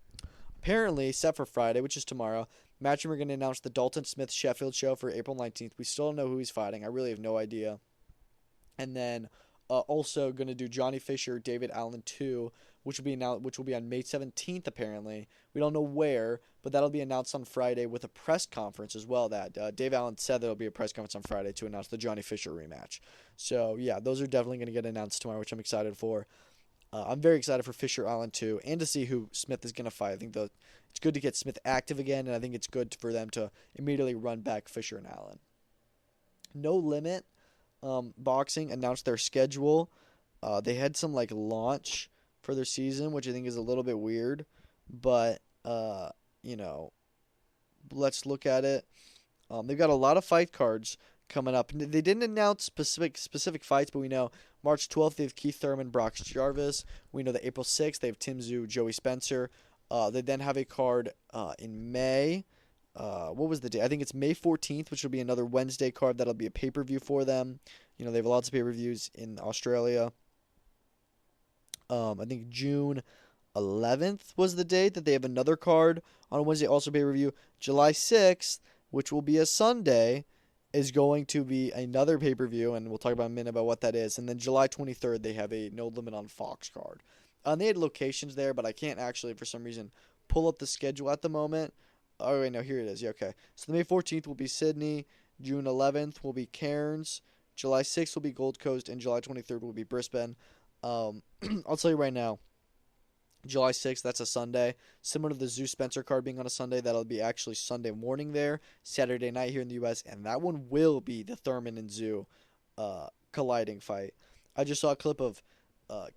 Speaker 1: Apparently, set for Friday, which is tomorrow, Matchroom are going to announce the Dalton Smith Sheffield show for April 19th. We still don't know who he's fighting. I really have no idea. And then also going to do Johnny Fisher, David Allen 2, which will be on May 17th apparently. We don't know where, but that'll be announced on Friday with a press conference as well. That Dave Allen said there'll be a press conference on Friday to announce the Johnny Fisher rematch. So those are definitely going to get announced tomorrow, which I'm excited for. I'm very excited for Fisher Allen 2 and to see who Smith is going to fight. I think it's good to get Smith active again, and I think it's good for them to immediately run back Fisher and Allen. No Limit Boxing announced their schedule. They had some launch for their season, which I think is a little bit weird, but let's look at it. They've got a lot of fight cards coming up. They didn't announce specific fights, but we know March 12th they have Keith Thurman, Brock Jarvis. We know that April 6th they have Tim Tszyu, Joey Spencer. They then have a card in May. What was the day? I think it's May 14th, which will be another Wednesday card. That'll be a pay-per-view for them. You know, they have lots of pay-per-views in Australia. I think June 11th was the date that they have another card on Wednesday, also pay-per-view. July 6th, which will be a Sunday, is going to be another pay-per-view, and we'll talk about in a minute about what that is. And then July 23rd, they have a No Limit on Fox card. They had locations there, but I can't actually, for some reason, pull up the schedule at the moment. Oh, wait, no, here it is. Yeah, okay. So the May 14th will be Sydney. June 11th will be Cairns. July 6th will be Gold Coast. And July 23rd will be Brisbane. I'll tell you right now. July 6th, that's a Sunday. Similar to the Tszyu Spencer card being on a Sunday, that'll be actually Sunday morning there. Saturday night here in the U.S. And that one will be the Thurman and Tszyu colliding fight. I just saw a clip of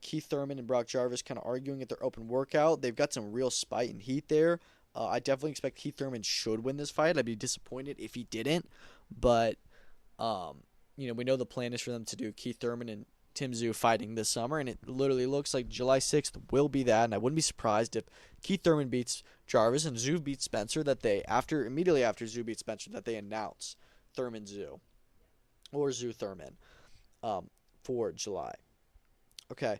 Speaker 1: Keith Thurman and Brock Jarvis kind of arguing at their open workout. They've got some real spite and heat there. I definitely expect Keith Thurman should win this fight. I'd be disappointed if he didn't. But, we know the plan is for them to do Keith Thurman and Tim Tszyu fighting this summer, and it literally looks like July 6th will be that, and I wouldn't be surprised if Keith Thurman beats Jarvis and Tszyu beats Spencer, that they, immediately after Tszyu beats Spencer, that they announce Thurman Tszyu, or Tszyu Thurman, for July. Okay.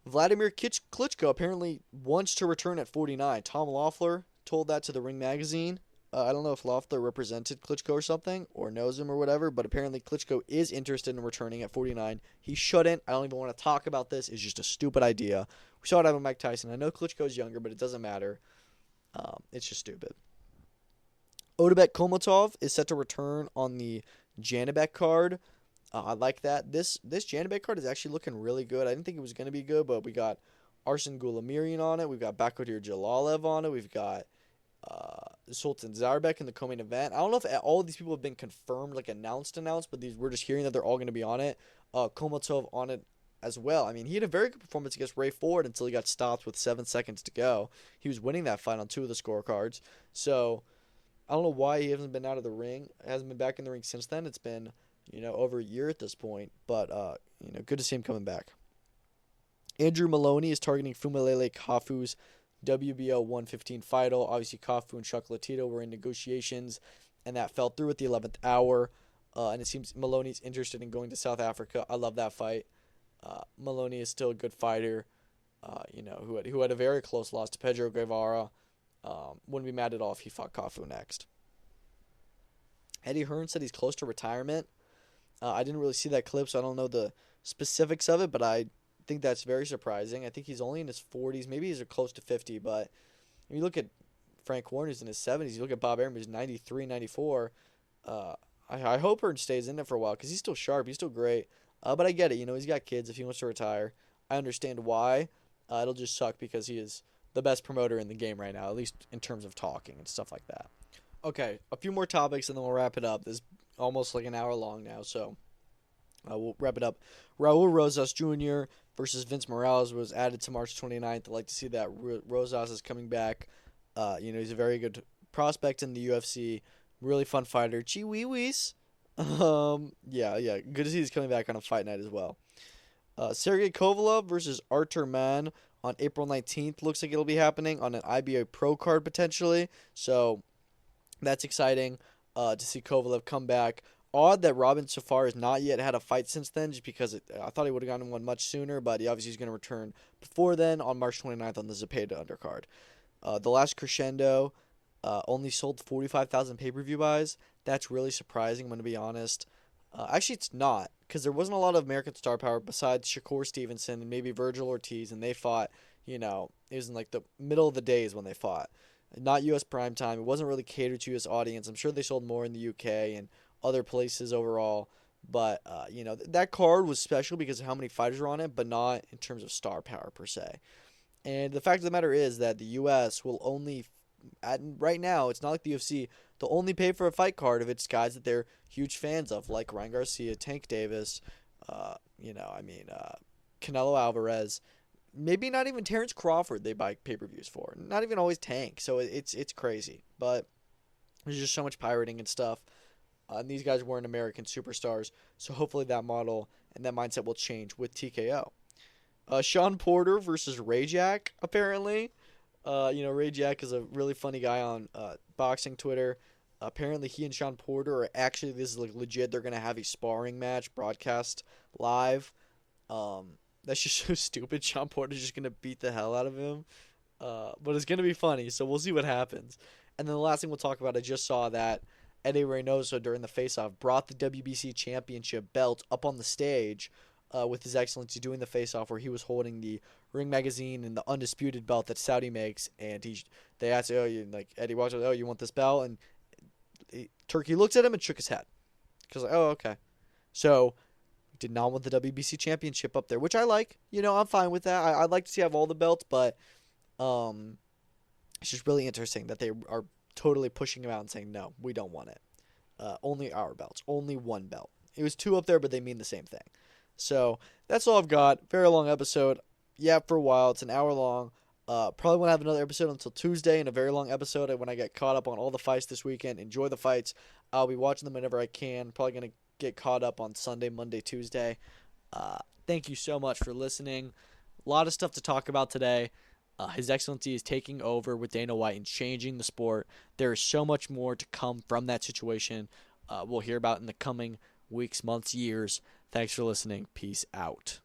Speaker 1: Vladimir Klitschko apparently wants to return at 49. Tom Loeffler told that to the Ring magazine. I don't know if Loeffler represented Klitschko or something, or knows him or whatever, but apparently Klitschko is interested in returning at 49. He shouldn't. I don't even want to talk about this. It's just a stupid idea. We saw it happen with Mike Tyson. I know Klitschko's younger, but it doesn't matter. It's just stupid. Odabek Komotov is set to return on the Janibek card. I like that. This Janibek card is actually looking really good. I didn't think it was going to be good, but we got Arsen Gulamirian on it. We've got Bakodir Jalalev on it. We've got Sultan Zarbek in the co-main event. I don't know if all of these people have been confirmed, like announced, but we're just hearing that they're all going to be on it. Komotov on it as well. I mean, he had a very good performance against Ray Ford until he got stopped with 7 seconds to go. He was winning that fight on 2 of the scorecards. So I don't know why he hasn't been out of the ring. Hasn't been back in the ring since then. It's been, over a year at this point. But, good to see him coming back. Andrew Maloney is targeting Fumalele Kafu's WBO 115 final. Obviously, Kafu and Chocolatito were in negotiations, and that fell through at the 11th hour. And it seems Maloney's interested in going to South Africa. I love that fight. Maloney is still a good fighter, who had a very close loss to Pedro Guevara. Wouldn't be mad at all if he fought Kafu next. Eddie Hearn said he's close to retirement. I didn't really see that clip, so I don't know the specifics of it, but I think that's very surprising. I think he's only in his 40s. Maybe he's close to 50, but if you look at Frank Warren, who's in his 70s. You look at Bob Arum, who's 93, 94. I hope Hearn stays in it for a while because he's still sharp. He's still great. But I get it. He's got kids. If he wants to retire, I understand why. It'll just suck because he is the best promoter in the game right now, at least in terms of talking and stuff like that. Okay, a few more topics and then we'll wrap it up. This is almost like an hour long now, so we'll wrap it up. Raul Rosas Jr. versus Vince Morales was added to March 29th. I'd like to see that Rosas is coming back. He's a very good prospect in the UFC. Really fun fighter. Chihuihuis. Yeah. Good to see he's coming back on a fight night as well. Sergey Kovalev versus Artur Mann on April 19th. Looks like it'll be happening on an IBA Pro card potentially. So that's exciting to see Kovalev come back. Odd that Robin Safar has not yet had a fight since then, just because I thought he would have gotten one much sooner, but he obviously is going to return before then on March 29th on the Zepeda undercard. The last Crescendo only sold 45,000 pay-per-view buys. That's really surprising, I'm going to be honest. Actually, it's not, because there wasn't a lot of American star power besides Shakur Stevenson and maybe Virgil Ortiz, and they fought, it was in like the middle of the days when they fought. Not U.S. primetime. It wasn't really catered to U.S. audience. I'm sure they sold more in the U.K. and other places overall. But, that card was special because of how many fighters were on it, but not in terms of star power per se. And the fact of the matter is that the U.S. will only, right now, it's not like the UFC, they'll only pay for a fight card if it's guys that they're huge fans of, like Ryan Garcia, Tank Davis, Canelo Alvarez. Maybe not even Terrence Crawford they buy pay-per-views for. Not even always Tank. So it's crazy. But There's just so much pirating and stuff. And these guys weren't American superstars, so hopefully that model and that mindset will change with TKO. Sean Porter versus Ray Jack, apparently. Ray Jack is a really funny guy on boxing Twitter. Apparently, he and Sean Porter are actually, this is like legit, they're going to have a sparring match broadcast live. That's just so stupid. Sean Porter's just going to beat the hell out of him. But it's going to be funny, so we'll see what happens. And then the last thing we'll talk about, I just saw that Eddie Reynoso during the face-off brought the WBC championship belt up on the stage with His Excellency doing the face-off where he was holding the Ring Magazine and the undisputed belt that Saudi makes. And they asked, Eddie walks up, you want this belt? And Turkey looked at him and shook his head. Because, okay. So, did not want the WBC championship up there, which I like. I'm fine with that. I'd like to see have all the belts, but it's just really interesting that they are totally pushing him out and saying, no, we don't want it. Only our belts. Only one belt. It was two up there, but they mean the same thing. So, that's all I've got. Very long episode. Yeah, for a while. It's an hour long. Probably won't have another episode until Tuesday, and a very long episode when I get caught up on all the fights this weekend. Enjoy the fights. I'll be watching them whenever I can. Probably going to get caught up on Sunday, Monday, Tuesday. Thank you so much for listening. A lot of stuff to talk about today. His Excellency is taking over with Dana White and changing the sport. There is so much more to come from that situation. We'll hear about in the coming weeks, months, years. Thanks for listening. Peace out.